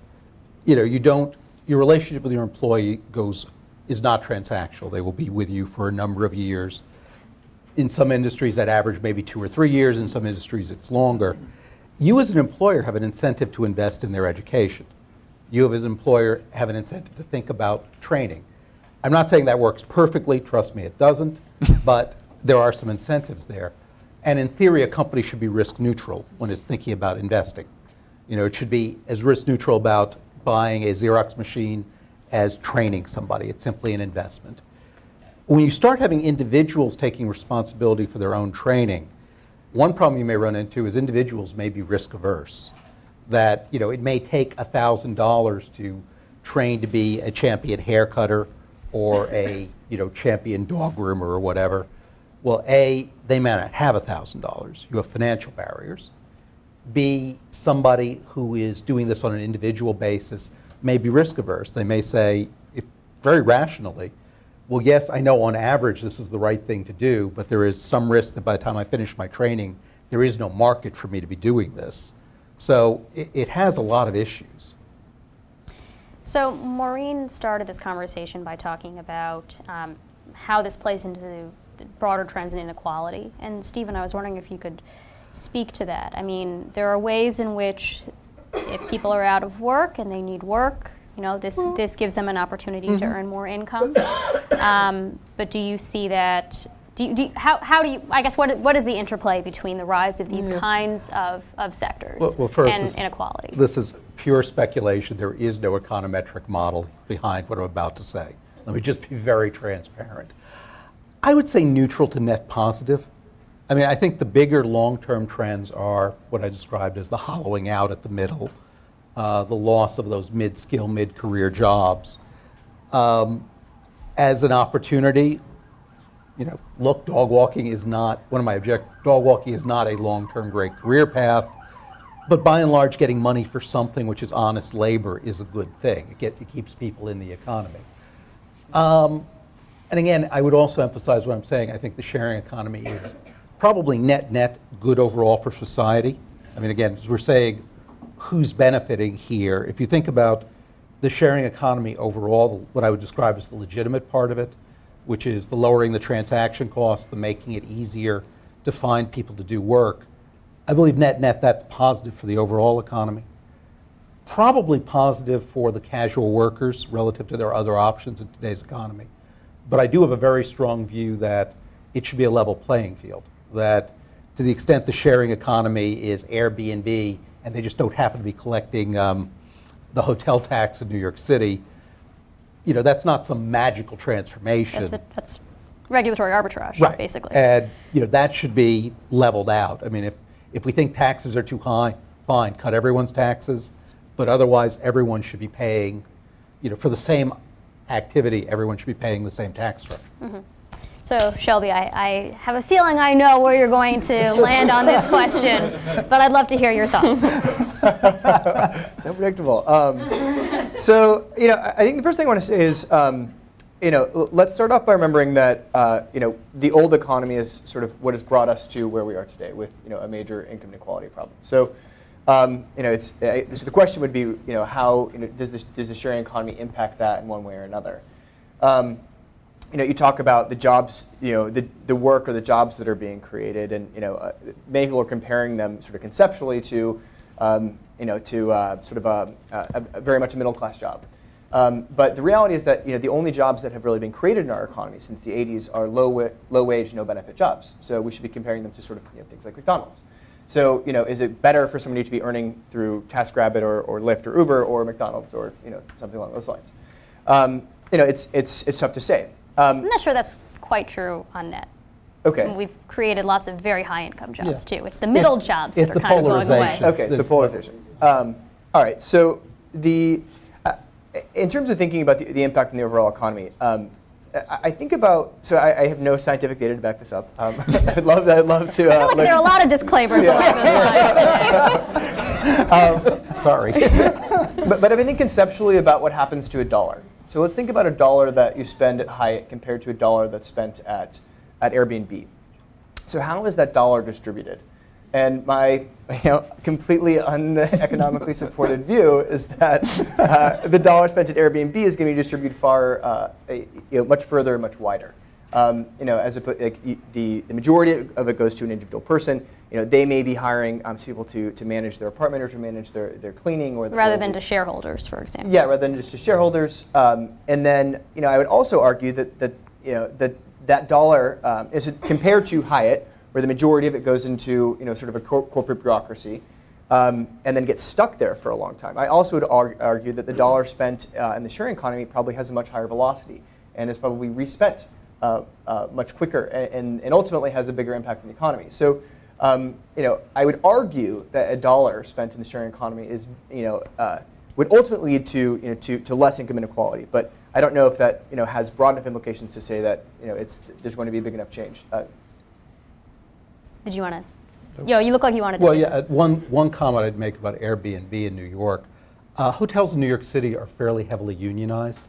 Your relationship with your employee is not transactional. They will be with you for a number of years. In some industries that average maybe 2 or 3 years, in some industries it's longer. You as an employer have an incentive to invest in their education. You as an employer have an incentive to think about training. I'm not saying that works perfectly, trust me it doesn't, but there are some incentives there. And in theory, a company should be risk neutral when it's thinking about investing. It should be as risk neutral about buying a Xerox machine as training somebody. It's simply an investment. When you start having individuals taking responsibility for their own training, one problem you may run into is individuals may be risk averse. That it may take $1,000 to train to be a champion hair cutter or a champion dog groomer or whatever. Well, A, they may not have $1,000. You have financial barriers. B, somebody who is doing this on an individual basis may be risk averse. They may say, very rationally, well, yes, I know on average this is the right thing to do, but there is some risk that by the time I finish my training, there is no market for me to be doing this. So it has a lot of issues. So Maureen started this conversation by talking about how this plays into the broader trends in inequality. And Stephen, I was wondering if you could speak to that. I mean, there are ways in which if people are out of work and they need work, this gives them an opportunity to earn more income. But do you see that? How do you? I guess what is the interplay between the rise of these kinds of sectors and inequality? This is pure speculation. There is no econometric model behind what I'm about to say. Let me just be very transparent. I would say neutral to net positive. I mean, I think the bigger long-term trends are what I described as the hollowing out at the middle, the loss of those mid-skill, mid-career jobs. As an opportunity, look, dog walking is not a long-term great career path, but by and large, getting money for something which is honest labor is a good thing. It keeps people in the economy. And again, I would also emphasize what I'm saying. I think the sharing economy is probably net good overall for society. I mean, again, as we're saying, who's benefiting here? If you think about the sharing economy overall, what I would describe as the legitimate part of it, which is the lowering the transaction costs, the making it easier to find people to do work, I believe net that's positive for the overall economy. Probably positive for the casual workers relative to their other options in today's economy. But I do have a very strong view that it should be a level playing field. That to the extent the sharing economy is Airbnb and they just don't happen to be collecting the hotel tax in New York City, that's not some magical transformation. That's regulatory arbitrage, right, basically. And that should be leveled out. I mean, if we think taxes are too high, fine, cut everyone's taxes, but otherwise everyone should be paying, for the same activity, everyone should be paying the same tax structure. Mm-hmm. So, Shelby, I have a feeling I know where you're going to land on this question, but I'd love to hear your thoughts. So predictable. So, I think the first thing I want to say is, let's start off by remembering that, the old economy is sort of what has brought us to where we are today with, a major income inequality problem. So, so the question would be, how does the sharing economy impact that in one way or another? You talk about the jobs, the work or the jobs that are being created, and many people are comparing them sort of conceptually to, sort of a very much a middle class job. But the reality is that the only jobs that have really been created in our economy since the 80s are low wage, no benefit jobs. So we should be comparing them to sort of things like McDonald's. So, is it better for somebody to be earning through TaskRabbit or Lyft or Uber or McDonald's or something along those lines? It's tough to say. I'm not sure that's quite true on net. Okay. I mean, we've created lots of very high-income jobs too. It's the middle jobs that are kind of going away. polarization. Okay, the polarization. All right. So in terms of thinking about the impact on the overall economy, I think about. So I have no scientific data to back this up. I'd love to. I feel like there are a lot of disclaimers along those lines. Sorry. But if I think conceptually about what happens to a dollar. So let's think about a dollar that you spend at Hyatt compared to a dollar that's spent at Airbnb. So how is that dollar distributed? And my completely uneconomically supported view is that the dollar spent at Airbnb is going to be distributed far, much further, much wider. The majority of it goes to an individual person. They may be hiring some people to manage their apartment or to manage their cleaning or rather than to shareholders, for example. Yeah, rather than just to shareholders. And then I would also argue that dollar is compared to Hyatt, where the majority of it goes into sort of a corporate bureaucracy, and then gets stuck there for a long time. I also would argue that the dollar spent in the sharing economy probably has a much higher velocity and is probably respent much quicker and ultimately has a bigger impact on the economy. So I would argue that a dollar spent in the sharing economy is would ultimately lead to less income inequality. But I don't know if that has broad enough implications to say that there's going to be a big enough change. Did you want to? You look like you wanted to. Well, yeah. One comment I'd make about Airbnb in New York. Hotels in New York City are fairly heavily unionized.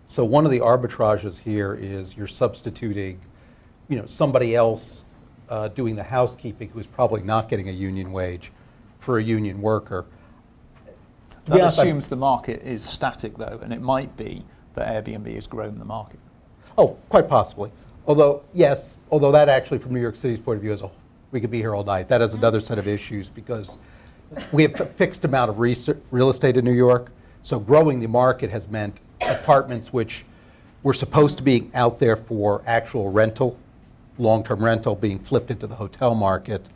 So one of the arbitrages here is you're substituting, somebody else doing the housekeeping who's probably not getting a union wage for a union worker. That assumes the market is static, though, and it might be that Airbnb has grown the market. Oh, quite possibly. Although that actually, from New York City's point of view, we could be here all night. That is another set of issues because we have a fixed amount of real estate in New York. So growing the market has meant apartments which were supposed to be out there for actual rental, long-term rental, being flipped into the hotel market.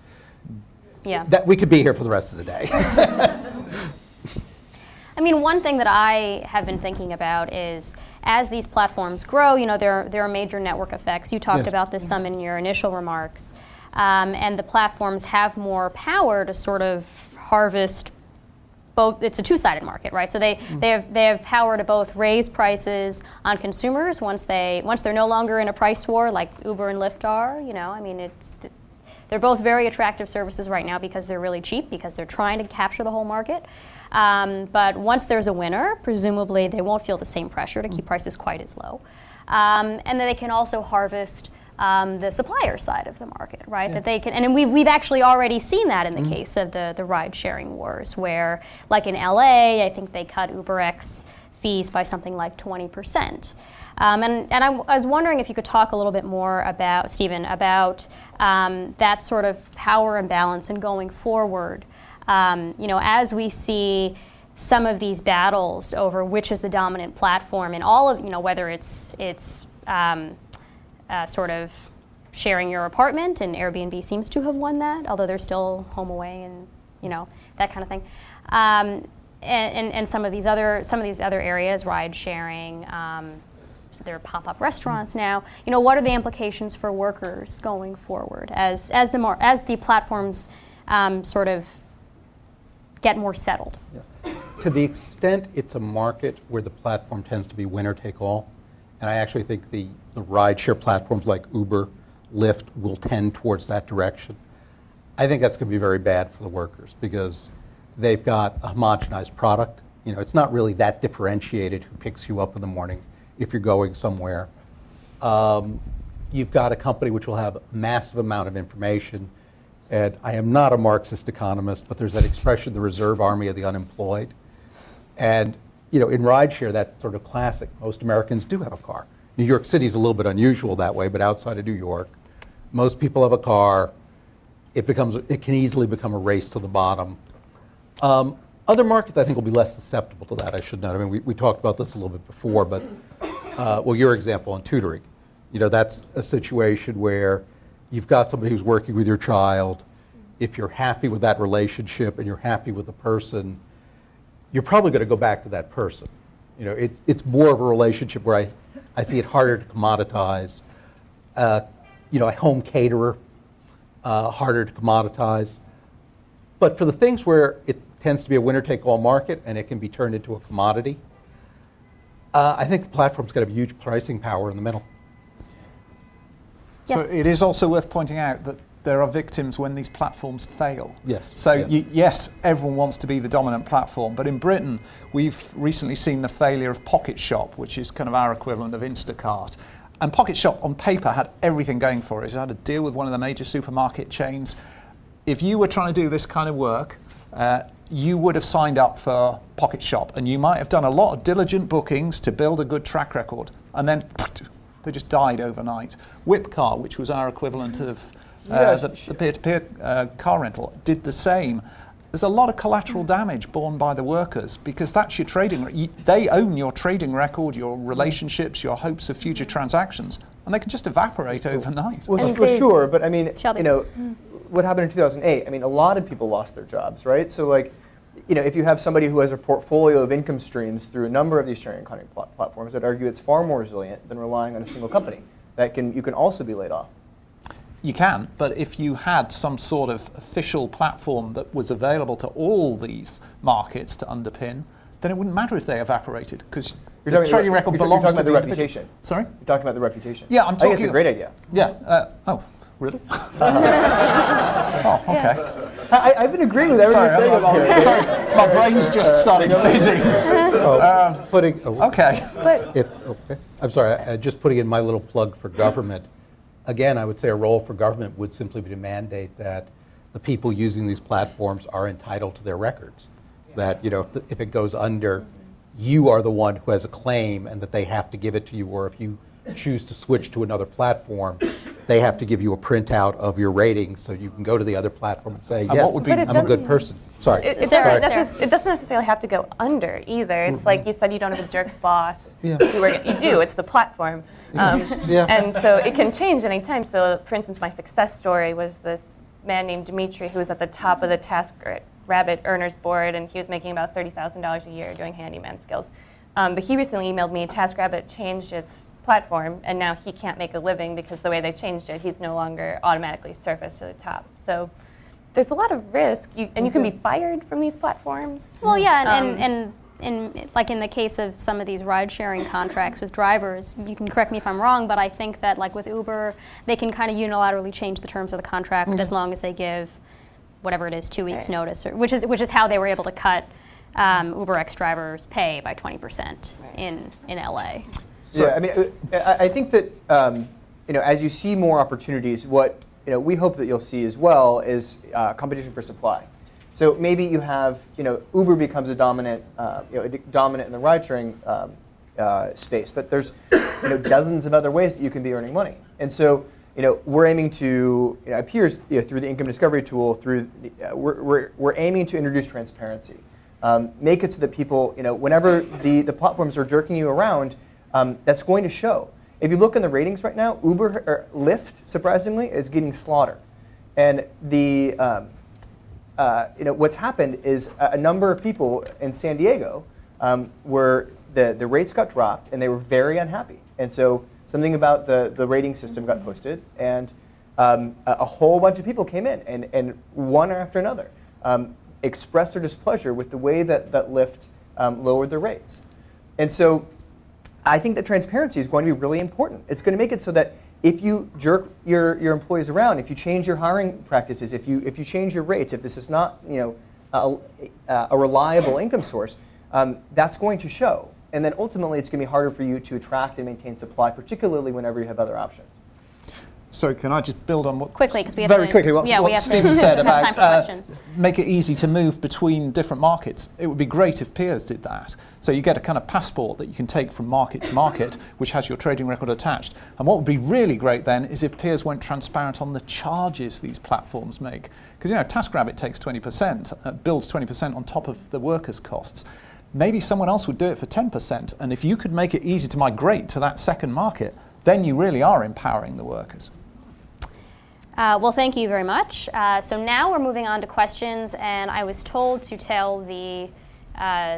Yeah. That we could be here for the rest of the day. I mean, one thing that I have been thinking about is as these platforms grow, there are major network effects. You talked about this some in your initial remarks. And the platforms have more power to sort of harvest both. It's a two-sided market, right? So they have power to both raise prices on consumers once they're no longer in a price war like Uber and Lyft are. They're both very attractive services right now because they're really cheap, because they're trying to capture the whole market. But once there's a winner, presumably they won't feel the same pressure to keep prices quite as low. And then they can also harvest the supplier side of the market, right? Yeah. That they can, and we've actually already seen that in the case of the ride-sharing wars, where, like in LA, I think they cut UberX fees by something like 20%. And I was wondering if you could talk a little bit more about, Stephen, about that sort of power imbalance and going forward. As we see some of these battles over which is the dominant platform in all of, whether it's sort of sharing your apartment, and Airbnb seems to have won that, although they're still home away and that kind of thing. And some of these other areas, ride sharing. So there are pop-up restaurants now. What are the implications for workers going forward as the platforms sort of get more settled? Yeah. To the extent it's a market where the platform tends to be winner take all, and I actually think the rideshare platforms like Uber, Lyft will tend towards that direction. I think that's going to be very bad for the workers because they've got a homogenized product. It's not really that differentiated who picks you up in the morning if you're going somewhere. You've got a company which will have a massive amount of information. And I am not a Marxist economist, but there's that expression, the reserve army of the unemployed. And in rideshare, that's sort of classic. Most Americans do have a car. New York City is a little bit unusual that way, but outside of New York, most people have a car. It can easily become a race to the bottom. Other markets, I think, will be less susceptible to that, I should note. I mean, we talked about this a little bit before, but, your example on tutoring. That's a situation where you've got somebody who's working with your child. if you're happy with that relationship and you're happy with the person, you're probably going to go back to that person. You know, it's more of a relationship where I see it harder to commoditize. You know, a home caterer, harder to commoditize. But for the things where it tends to be a winner-take-all market and it can be turned into a commodity, I think the platform's got a huge pricing power in the middle. Yes. So it is also worth pointing out that there are victims when these platforms fail. Yes. So yes. yes, everyone wants to be the dominant platform, but in Britain, we've recently seen the failure of Pocket Shop, which is kind of our equivalent of Instacart. And Pocket Shop on paper had everything going for it. It had a deal with one of the major supermarket chains. If you were trying to do this kind of work, you would have signed up for Pocket Shop, and you might have done a lot of diligent bookings to build a good track record, and then they just died overnight. Whipcar, which was our equivalent of the peer-to-peer car rental, did the same. There's a lot of collateral damage borne by the workers because that's your trading. They own your trading record, your relationships, your hopes of future transactions, and they can just evaporate overnight. Well, sure, but I mean, Shelby. you know, what happened in 2008? I mean, a lot of people lost their jobs, right? So, like, you know, if you have somebody who has a portfolio of income streams through a number of these sharing economy platforms, I'd argue it's far more resilient than relying on a single company. You can also be laid off. You can, but if you had some sort of official platform that was available to all these markets to underpin, then it wouldn't matter if they evaporated because the trading record belongs to the reputation. Sorry? You're talking about the reputation. Yeah, I think it's a great idea. Yeah. Oh, really? Oh, okay. I've been agreeing with everything you're saying about it. Sorry, my brain's just started fizzing. Okay. I'm sorry, just putting in my little plug for government. Again, I would say a role for government would simply be to mandate that the people using these platforms are entitled to their records. That, you know, if it goes under, you are the one who has a claim and that they have to give it to you, or if you choose to switch to another platform, they have to give you a printout of your ratings so you can go to the other platform and say, yes, I'm a good person. Sorry. It doesn't necessarily have to go under either. It's like you said, you don't have a jerk boss. Yeah. You do. It's the platform. And so it can change anytime. So, for instance, my success story was this man named Dimitri who was at the top of the TaskRabbit earners board, and he was making about $30,000 a year doing handyman skills. But he recently emailed me, TaskRabbit changed its platform, and now he can't make a living because the way they changed it, he's no longer automatically surfaced to the top. So there's a lot of risk, and you can be fired from these platforms. Well, yeah, and like in the case of some of these ride-sharing contracts with drivers, you can correct me if I'm wrong, but I think that like with Uber, they can kind of unilaterally change the terms of the contract as long as they give whatever it is 2 weeks notice, which is how they were able to cut UberX drivers' pay by 20% in LA. Yeah, I mean, I think that you know, as you see more opportunities, what we hope that you'll see as well is competition for supply. So maybe you have, Uber becomes a dominant, dominant in the ride-sharing space, but there's dozens of other ways that you can be earning money. And so we're aiming to, at Peers, through the income discovery tool, we're aiming to introduce transparency, make it so that people, whenever the platforms are jerking you around, that's going to show. If you look in the ratings right now, Uber or Lyft, surprisingly, is getting slaughtered. And the what's happened is a number of people in San Diego where the rates got dropped and they were very unhappy. And so something about the rating system got posted, and a whole bunch of people came in and one after another expressed their displeasure with the way that Lyft lowered their rates. And so I think that transparency is going to be really important. It's going to make it so that if you jerk your employees around, if you change your hiring practices, if you change your rates, if this is not a reliable income source, that's going to show. And then ultimately, it's going to be harder for you to attract and maintain supply, particularly whenever you have other options. So can I just build on what quickly, because we have very quickly what Stephen said about make it easy to move between different markets. It would be great if Peers did that. So you get a kind of passport that you can take from market to market, which has your trading record attached. And what would be really great then is if Peers went transparent on the charges these platforms make. Because TaskRabbit takes 20%, builds 20% on top of the workers' costs. Maybe someone else would do it for 10%. And if you could make it easy to migrate to that second market, then you really are empowering the workers. Well, thank you very much. So now we're moving on to questions, and I was told to tell the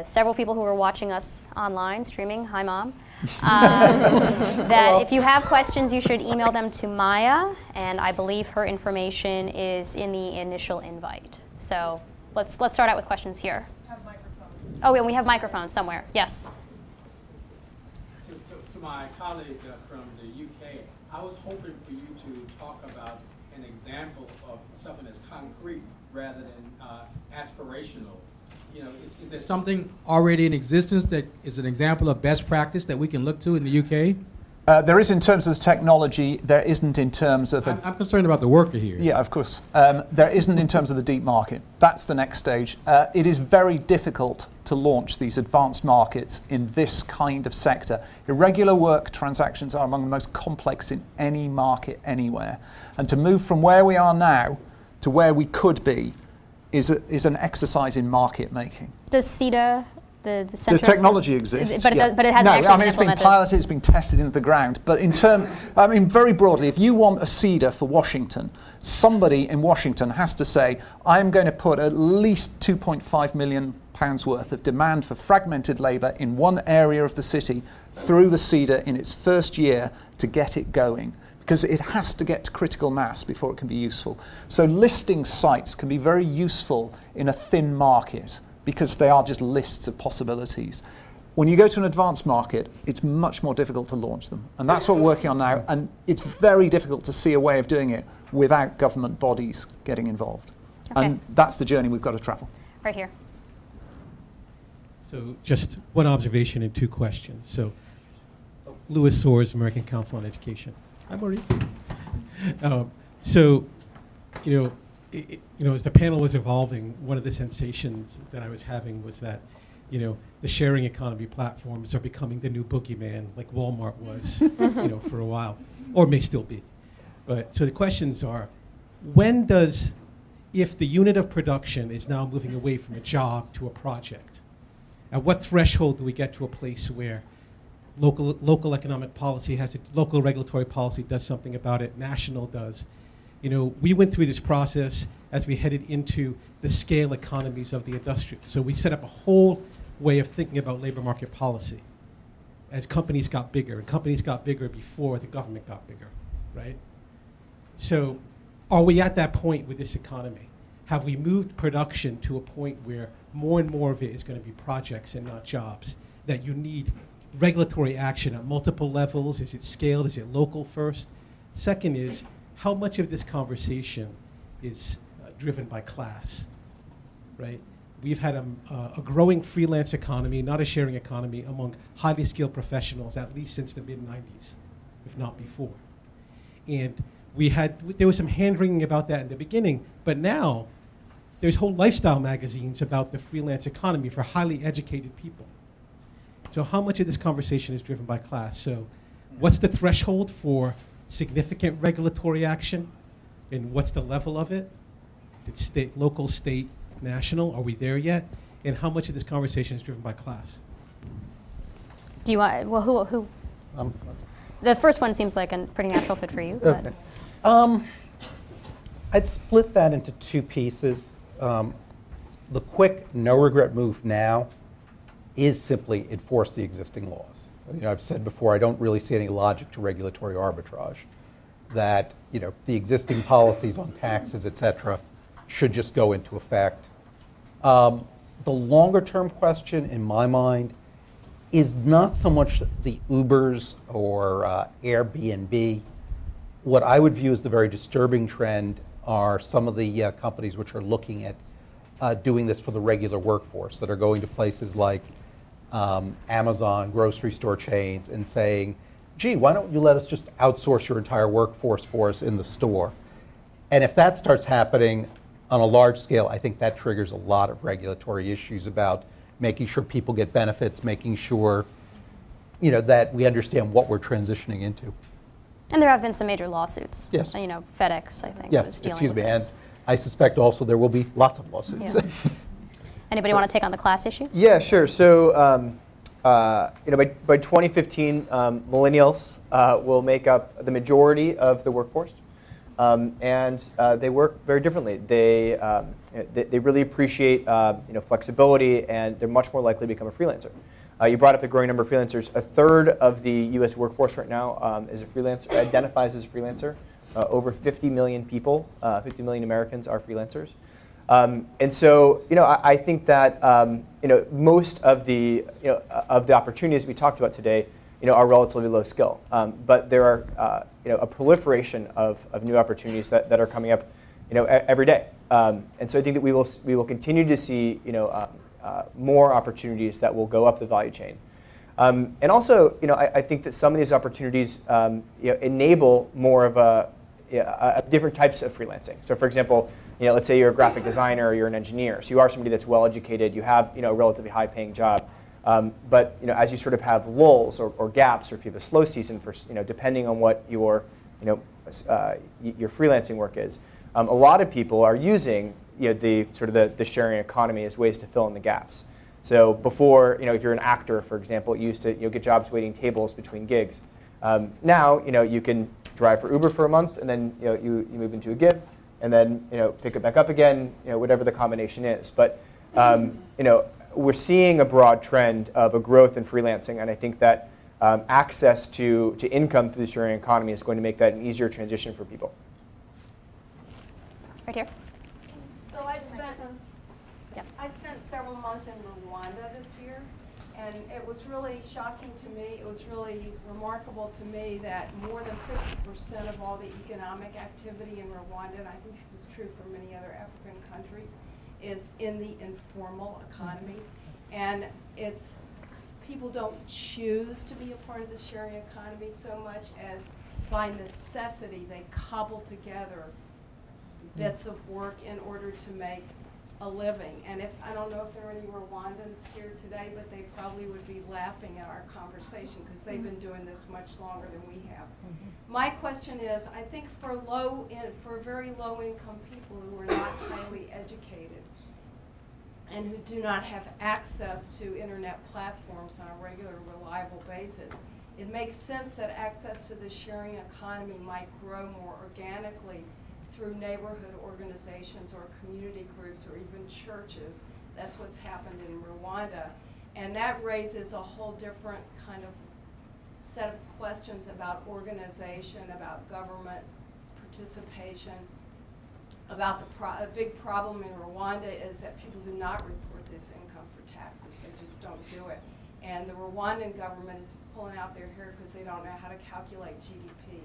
several people who are watching us online, streaming, hi Mom, that if you have questions, you should email them to Maya, and I believe her information is in the initial invite. So let's start out with questions here. Have microphones. Oh, and we have microphones somewhere. Yes. To my colleague from the UK, I was hoping for you to talk about an example of something that's concrete rather than aspirational. You know, is there something already in existence that is an example of best practice that we can look to in the UK? There is in terms of the technology, there isn't in terms of... I'm concerned about the worker here. Yeah, of course. There isn't in terms of the deep market. That's the next stage. It is very difficult to launch these advanced markets in this kind of sector. Irregular work transactions are among the most complex in any market anywhere. And to move from where we are now to where we could be is an exercise in market making. Does CETA, the Center The technology exists, but, yeah. but it hasn't no, actually I mean, been it's been implemented. piloted, it's been tested into the ground. But in very broadly, if you want a CETA for Washington, somebody in Washington has to say, I'm going to put at least £2.5 million worth of demand for fragmented labour in one area of the city through the CETA in its first year to get it going. Because it has to get to critical mass before it can be useful. So listing sites can be very useful in a thin market because they are just lists of possibilities. When you go to an advanced market, it's much more difficult to launch them. And that's what we're working on now. And it's very difficult to see a way of doing it without government bodies getting involved. Okay. And that's the journey we've got to travel. Right here. So just one observation and two questions. So Louis Soares, American Council on Education. Hi, Marie. So, as the panel was evolving, one of the sensations that I was having was that, the sharing economy platforms are becoming the new boogeyman, like Walmart was, for a while, or may still be. But so the questions are, if the unit of production is now moving away from a job to a project, at what threshold do we get to a place where local economic policy local regulatory policy does something about it, national does? We went through this process as we headed into the scale economies of the industry. So we set up a whole way of thinking about labor market policy as companies got bigger, and companies got bigger before the government got bigger, right? So are we at that point with this economy? Have we moved production to a point where more and more of it is going to be projects and not jobs, that you need regulatory action at multiple levels? Is it scaled? Is it local first? Second is, how much of this conversation is driven by class, right? We've had a growing freelance economy, not a sharing economy, among highly skilled professionals, at least since the mid-90s, if not before. And there was some hand-wringing about that in the beginning, but now there's whole lifestyle magazines about the freelance economy for highly educated people. So how much of this conversation is driven by class? So what's the threshold for significant regulatory action? And what's the level of it? Is it state, local, state, national? Are we there yet? And how much of this conversation is driven by class? Do you want, well, who? The first one seems like a pretty natural fit for you. Okay. I'd split that into two pieces. The quick, no-regret move now is simply enforce the existing laws. I've said before, I don't really see any logic to regulatory arbitrage. That the existing policies on taxes, et cetera, should just go into effect. The longer-term question, in my mind, is not so much the Ubers or Airbnb. What I would view as the very disturbing trend are some of the companies which are looking at doing this for the regular workforce, that are going to places like Amazon, grocery store chains, and saying, gee, why don't you let us just outsource your entire workforce for us in the store? And if that starts happening on a large scale, I think that triggers a lot of regulatory issues about making sure people get benefits, making sure that we understand what we're transitioning into. And there have been some major lawsuits. Yes. FedEx, I think, Yeah, was dealing excuse with me, this. and I suspect also there will be lots of lawsuits. Yeah. Anybody want to take on the class issue? Yeah, sure. So, by 2015, millennials will make up the majority of the workforce. and they work very differently. They really appreciate flexibility, and they're much more likely to become a freelancer. You brought up the growing number of freelancers. A third of the U.S. workforce right now is a freelancer, identifies as a freelancer. Over 50 million people, 50 million Americans are freelancers. And so, I think that most of the opportunities we talked about today, are relatively low skill. But there are a proliferation of new opportunities that are coming up, every day. And so I think that we will continue to see more opportunities that will go up the value chain. And also, I think that some of these opportunities enable more of different types of freelancing. So, for example, let's say you're a graphic designer or you're an engineer. So you are somebody that's well educated. You have a relatively high paying job. But as you sort of have lulls or gaps, or if you have a slow season for depending on what your freelancing work is, a lot of people are using the sharing economy as ways to fill in the gaps. So before, if you're an actor, for example, you used to get jobs waiting tables between gigs. Now you can drive for Uber for a month, and then you move into a gig, and then pick it back up again, whatever the combination is. But we're seeing a broad trend of a growth in freelancing, and I think that access to income through the sharing economy is going to make that an easier transition for people. Right here. So I spent several months in Rwanda this year, and it was really shocking to me. It was really remarkable to me that more than 50% of all the economic activity in Rwanda, and I think this is true for many other African countries, is in the informal economy. And people don't choose to be a part of the sharing economy so much as by necessity they cobble together bits of work in order to make a living. And I don't know if there are any Rwandans here today, but they probably would be laughing at our conversation because they've been doing this much longer than we have. My question is, I think for very low income people who are not highly educated and who do not have access to internet platforms on a regular, reliable basis, it makes sense that access to the sharing economy might grow more organically through neighborhood organizations or community groups or even churches. That's what's happened in Rwanda. And that raises a whole different kind of set of questions about organization, about government participation, about a big problem in Rwanda is that people do not report this income for taxes. They just don't do it. And the Rwandan government is pulling out their hair because they don't know how to calculate GDP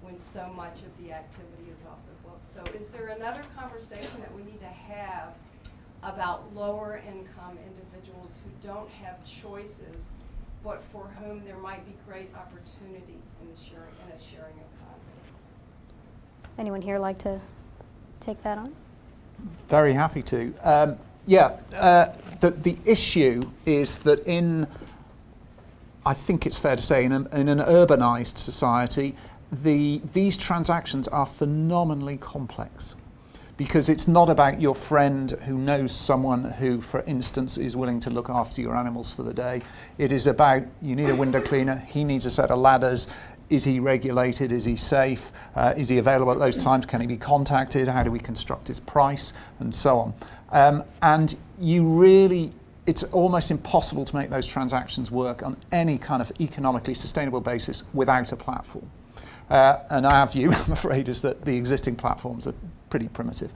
when so much of the activity is off the books. So is there another conversation that we need to have about lower income individuals who don't have choices, but for whom there might be great opportunities in a sharing economy? Anyone here like to take that on? Very happy to. The issue is that I think it's fair to say, in an urbanized society, these transactions are phenomenally complex, because it's not about your friend who knows someone who, for instance, is willing to look after your animals for the day. It is about, you need a window cleaner, he needs a set of ladders. Is he regulated? Is he safe? Is he available at those times? Can he be contacted? How do we construct his price? And so on. And it's almost impossible to make those transactions work on any kind of economically sustainable basis without a platform. And our view, I'm afraid, is that the existing platforms are pretty primitive.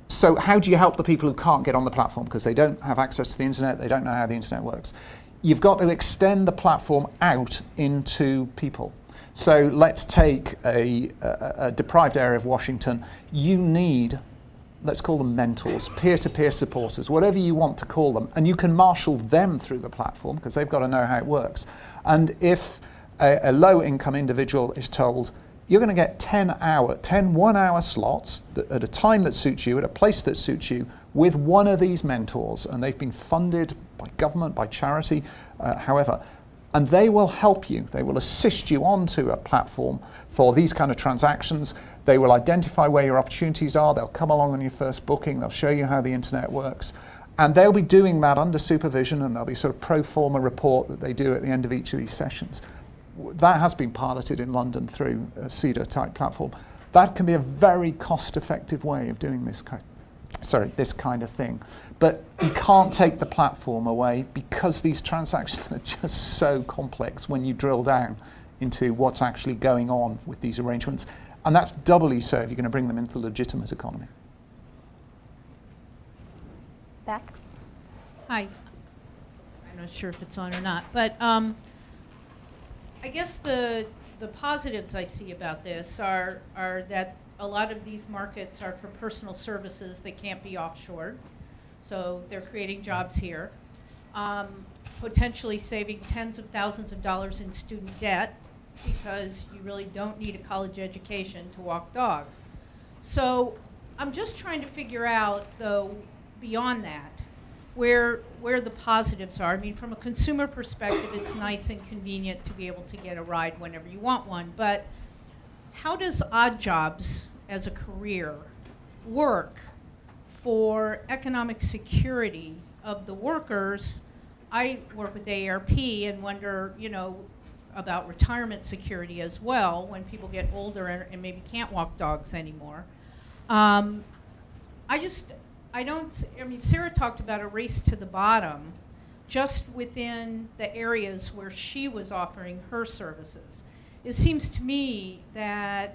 So how do you help the people who can't get on the platform because they don't have access to the internet, they don't know how the internet works? You've got to extend the platform out into people. So let's take a deprived area of Washington. You need, let's call them mentors, peer-to-peer supporters, whatever you want to call them, and you can marshal them through the platform because they've got to know how it works. And if a low-income individual is told, you're going to get 10 one-hour slots at a time that suits you, at a place that suits you, with one of these mentors, and they've been funded by government, by charity, however, and they will help you. They will assist you onto a platform for these kind of transactions. They will identify where your opportunities are. They'll come along on your first booking. They'll show you how the internet works. And they'll be doing that under supervision, and there'll be sort of pro forma report that they do at the end of each of these sessions. that has been piloted in London through a CEDA type platform. That can be a very cost-effective way of doing this kind of thing. But you can't take the platform away because these transactions are just so complex when you drill down into what's actually going on with these arrangements. And that's doubly so if you're going to bring them into the legitimate economy. Back. Hi. I'm not sure if it's on or not, but I guess the positives I see about this are that a lot of these markets are for personal services that can't be offshored, so they're creating jobs here, potentially saving tens of thousands of dollars in student debt because you really don't need a college education to walk dogs. So I'm just trying to figure out, though, beyond that, where the positives are. I mean, from a consumer perspective, it's nice and convenient to be able to get a ride whenever you want one, but how does odd jobs as a career work for economic security of the workers? I work with AARP and wonder, about retirement security as well when people get older and maybe can't walk dogs anymore. Sarah talked about a race to the bottom just within the areas where she was offering her services. It seems to me that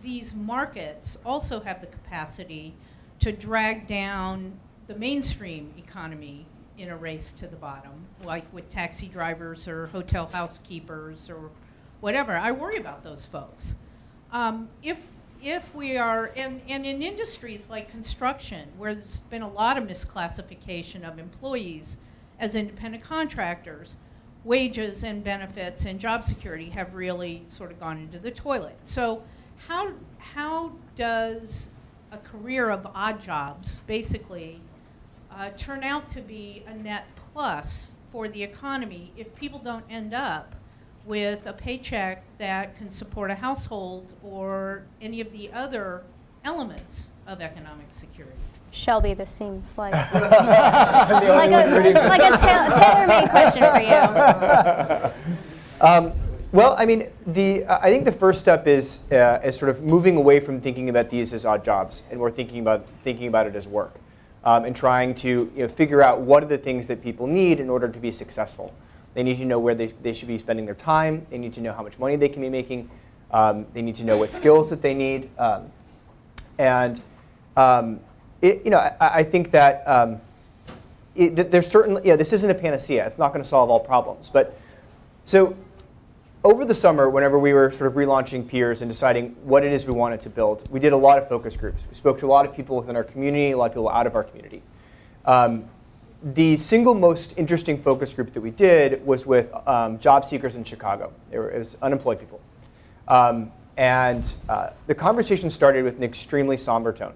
these markets also have the capacity to drag down the mainstream economy in a race to the bottom, like with taxi drivers or hotel housekeepers or whatever. I worry about those folks. If we are, and in industries like construction, where there's been a lot of misclassification of employees as independent contractors, wages and benefits and job security have really sort of gone into the toilet. So how does a career of odd jobs basically turn out to be a net plus for the economy if people don't end up with a paycheck that can support a household or any of the other elements of economic security? Shelby, this seems like like a tailor-made question for you. Well, I mean, I think the first step is sort of moving away from thinking about these as odd jobs, and we're thinking about it as work, and trying to figure out what are the things that people need in order to be successful. They need to know where they should be spending their time. They need to know how much money they can be making. They need to know what skills that they need, I think that there's certainly this isn't a panacea. It's not going to solve all problems, but so. Over the summer, whenever we were sort of relaunching Peers and deciding what it is we wanted to build, we did a lot of focus groups. We spoke to a lot of people within our community, a lot of people out of our community. The single most interesting focus group that we did was with job seekers in Chicago. It was unemployed people. The conversation started with an extremely somber tone.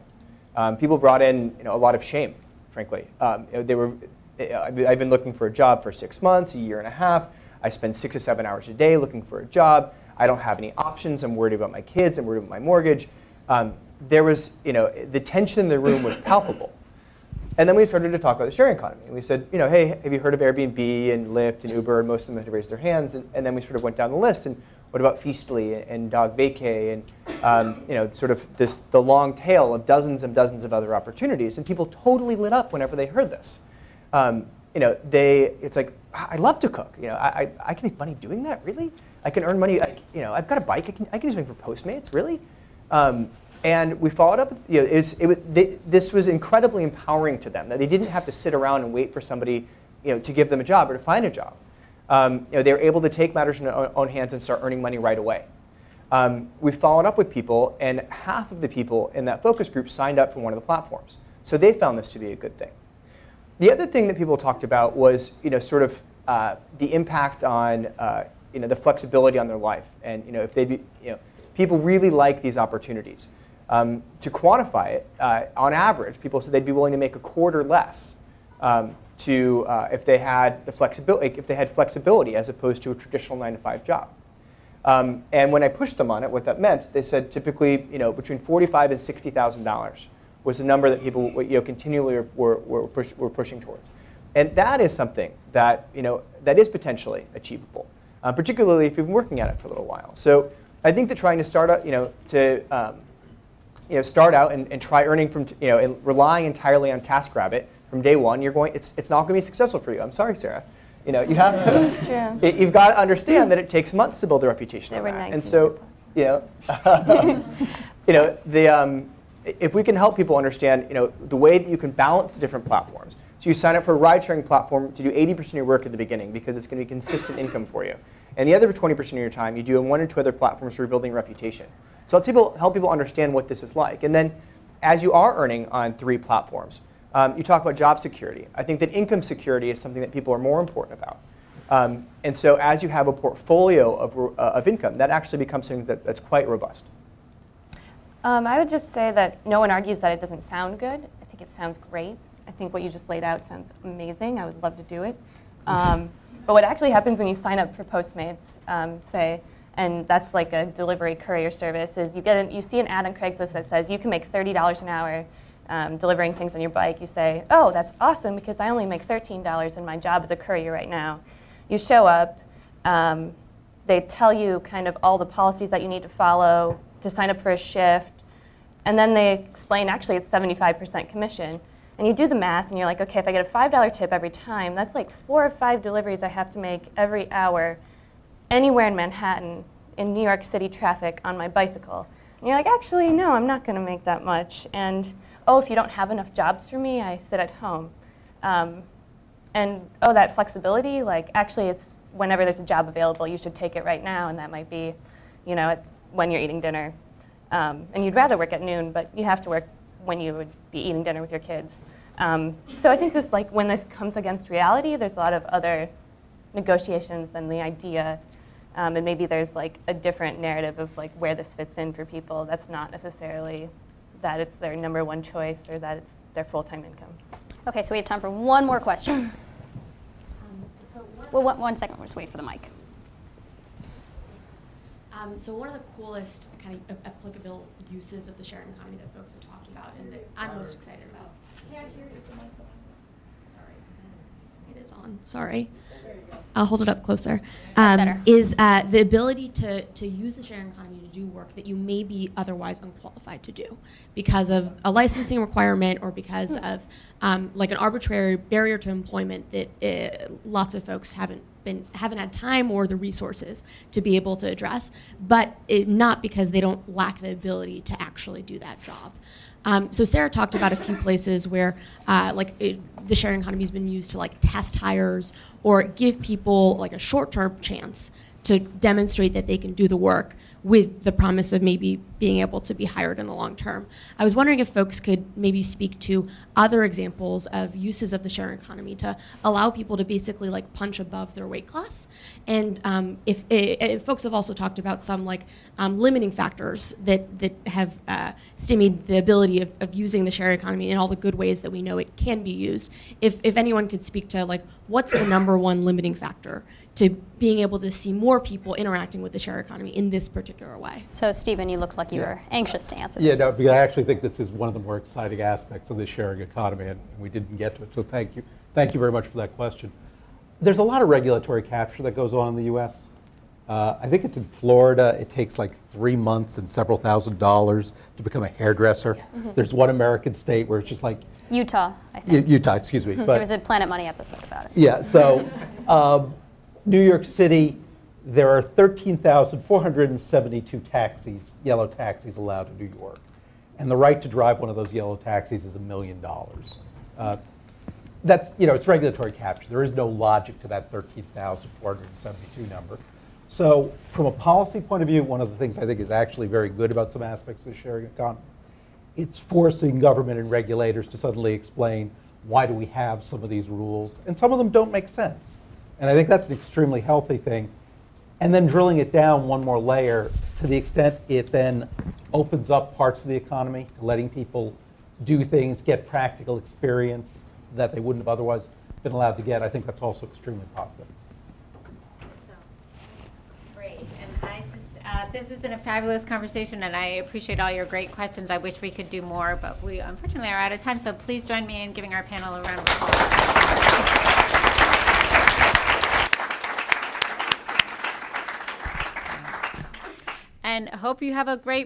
People brought in a lot of shame, frankly. I've been looking for a job for 6 months, a year and a half. I spend 6 to 7 hours a day looking for a job. I don't have any options. I'm worried about my kids. I'm worried about my mortgage. There was, the tension in the room was palpable. And then we started to talk about the sharing economy. And we said, hey, have you heard of Airbnb and Lyft and Uber? And most of them had raised their hands. And then we sort of went down the list. And what about Feastly and Dog Vacay and, sort of the long tail of dozens and dozens of other opportunities. And people totally lit up whenever they heard this. It's like, I love to cook. I can make money doing that. Really, I can earn money. I've got a bike. I can do something for Postmates. Really, and we followed up. This was incredibly empowering to them that they didn't have to sit around and wait for somebody, to give them a job or to find a job. They were able to take matters in their own hands and start earning money right away. We followed up with people, and half of the people in that focus group signed up for one of the platforms. So they found this to be a good thing. The other thing that people talked about was, sort of the impact on, the flexibility on their life, and if they, people really like these opportunities. To quantify it, on average, people said they'd be willing to make a quarter less if they had the flexibility, as opposed to a traditional 9-to-5 job. And when I pushed them on it, what that meant, they said typically, between $45,000 and $60,000. Was the number that people continually were pushing towards. And that is something that that is potentially achievable. particularly if you've been working at it for a little while. So I think that trying to start out, start out and try earning from, and relying entirely on TaskRabbit from day one, it's not going to be successful for you. I'm sorry, Sarah. You have you've got to understand that it takes months to build a reputation on that. And so, if we can help people understand, the way that you can balance the different platforms. So you sign up for a ride-sharing platform to do 80% of your work at the beginning because it's going to be consistent income for you. And the other 20% of your time you do on 1 or 2 other platforms for building a reputation. So help people understand what this is like. And then as you are earning on 3 platforms, you talk about job security. I think that income security is something that people are more important about. And so as you have a portfolio of income, that actually becomes something that's quite robust. I would just say that no one argues that it doesn't sound good. I think it sounds great. I think what you just laid out sounds amazing. I would love to do it. But what actually happens when you sign up for Postmates, say, and that's like a delivery courier service, is you see an ad on Craigslist that says you can make $30 an hour delivering things on your bike. You say, oh, that's awesome because I only make $13 and my job is a courier right now. You show up. They tell you kind of all the policies that you need to follow to sign up for a shift. And then they explain, actually, it's 75% commission. And you do the math, and you're like, OK, if I get a $5 tip every time, that's like 4 or 5 deliveries I have to make every hour anywhere in Manhattan, in New York City traffic, on my bicycle. And you're like, actually, no, I'm not going to make that much. And, oh, if you don't have enough jobs for me, I sit at home. And, oh, that flexibility, like, actually, it's whenever there's a job available, you should take it right now. And that might be, when you're eating dinner. And you'd rather work at noon, but you have to work when you would be eating dinner with your kids. So I think just like when this comes against reality, there's a lot of other negotiations than the idea. And maybe there's like a different narrative of like where this fits in for people. That's not necessarily that it's their number one choice or that it's their full-time income. Okay, so we have time for one more question. Well, one second. We'll just wait for the mic. So one of the coolest kind of applicable uses of the sharing economy that folks have talked about and that I'm most excited about. Can't hear you. Sorry. It is on. Sorry. I'll hold it up closer. Is the ability to use the sharing economy to do work that you may be otherwise unqualified to do because of a licensing requirement or because of like an arbitrary barrier to employment that lots of folks haven't had time or the resources to be able to address, but not because they don't lack the ability to actually do that job. So Sarah talked about a few places where the sharing economy has been used to like test hires or give people like a short-term chance to demonstrate that they can do the work with the promise of maybe being able to be hired in the long term. I was wondering if folks could maybe speak to other examples of uses of the sharing economy to allow people to basically like punch above their weight class. And if folks have also talked about some like limiting factors that have stymied the ability of using the sharing economy in all the good ways that we know it can be used. If anyone could speak to like what's the number one limiting factor to being able to see more people interacting with the share economy in this particular way. So, Stephen, you looked like you were anxious to answer this. this. Yeah, no, because I actually think this is one of the more exciting aspects of the sharing economy, and we didn't get to it, so thank you. Thank you very much for that question. There's a lot of regulatory capture that goes on in the U.S. I think it's in Florida. It takes like 3 months and several $1,000s to become a hairdresser. Yes. Mm-hmm. There's one American state where it's just like Utah, I think. Utah, excuse me. But there was a Planet Money episode about it. Yeah, so New York City, there are 13,472 taxis, yellow taxis allowed in New York. And the right to drive one of those yellow taxis is $1 million. That's, it's regulatory capture. There is no logic to that 13,472 number. So from a policy point of view, one of the things I think is actually very good about some aspects of the sharing economy, it's forcing government and regulators to suddenly explain why do we have some of these rules, and some of them don't make sense. And I think that's an extremely healthy thing. And then drilling it down one more layer, to the extent it then opens up parts of the economy to letting people do things, get practical experience that they wouldn't have otherwise been allowed to get, I think that's also extremely positive. Great, and this has been a fabulous conversation, and I appreciate all your great questions. I wish we could do more, but we unfortunately are out of time, so please join me in giving our panel a round of applause. and hope you have a great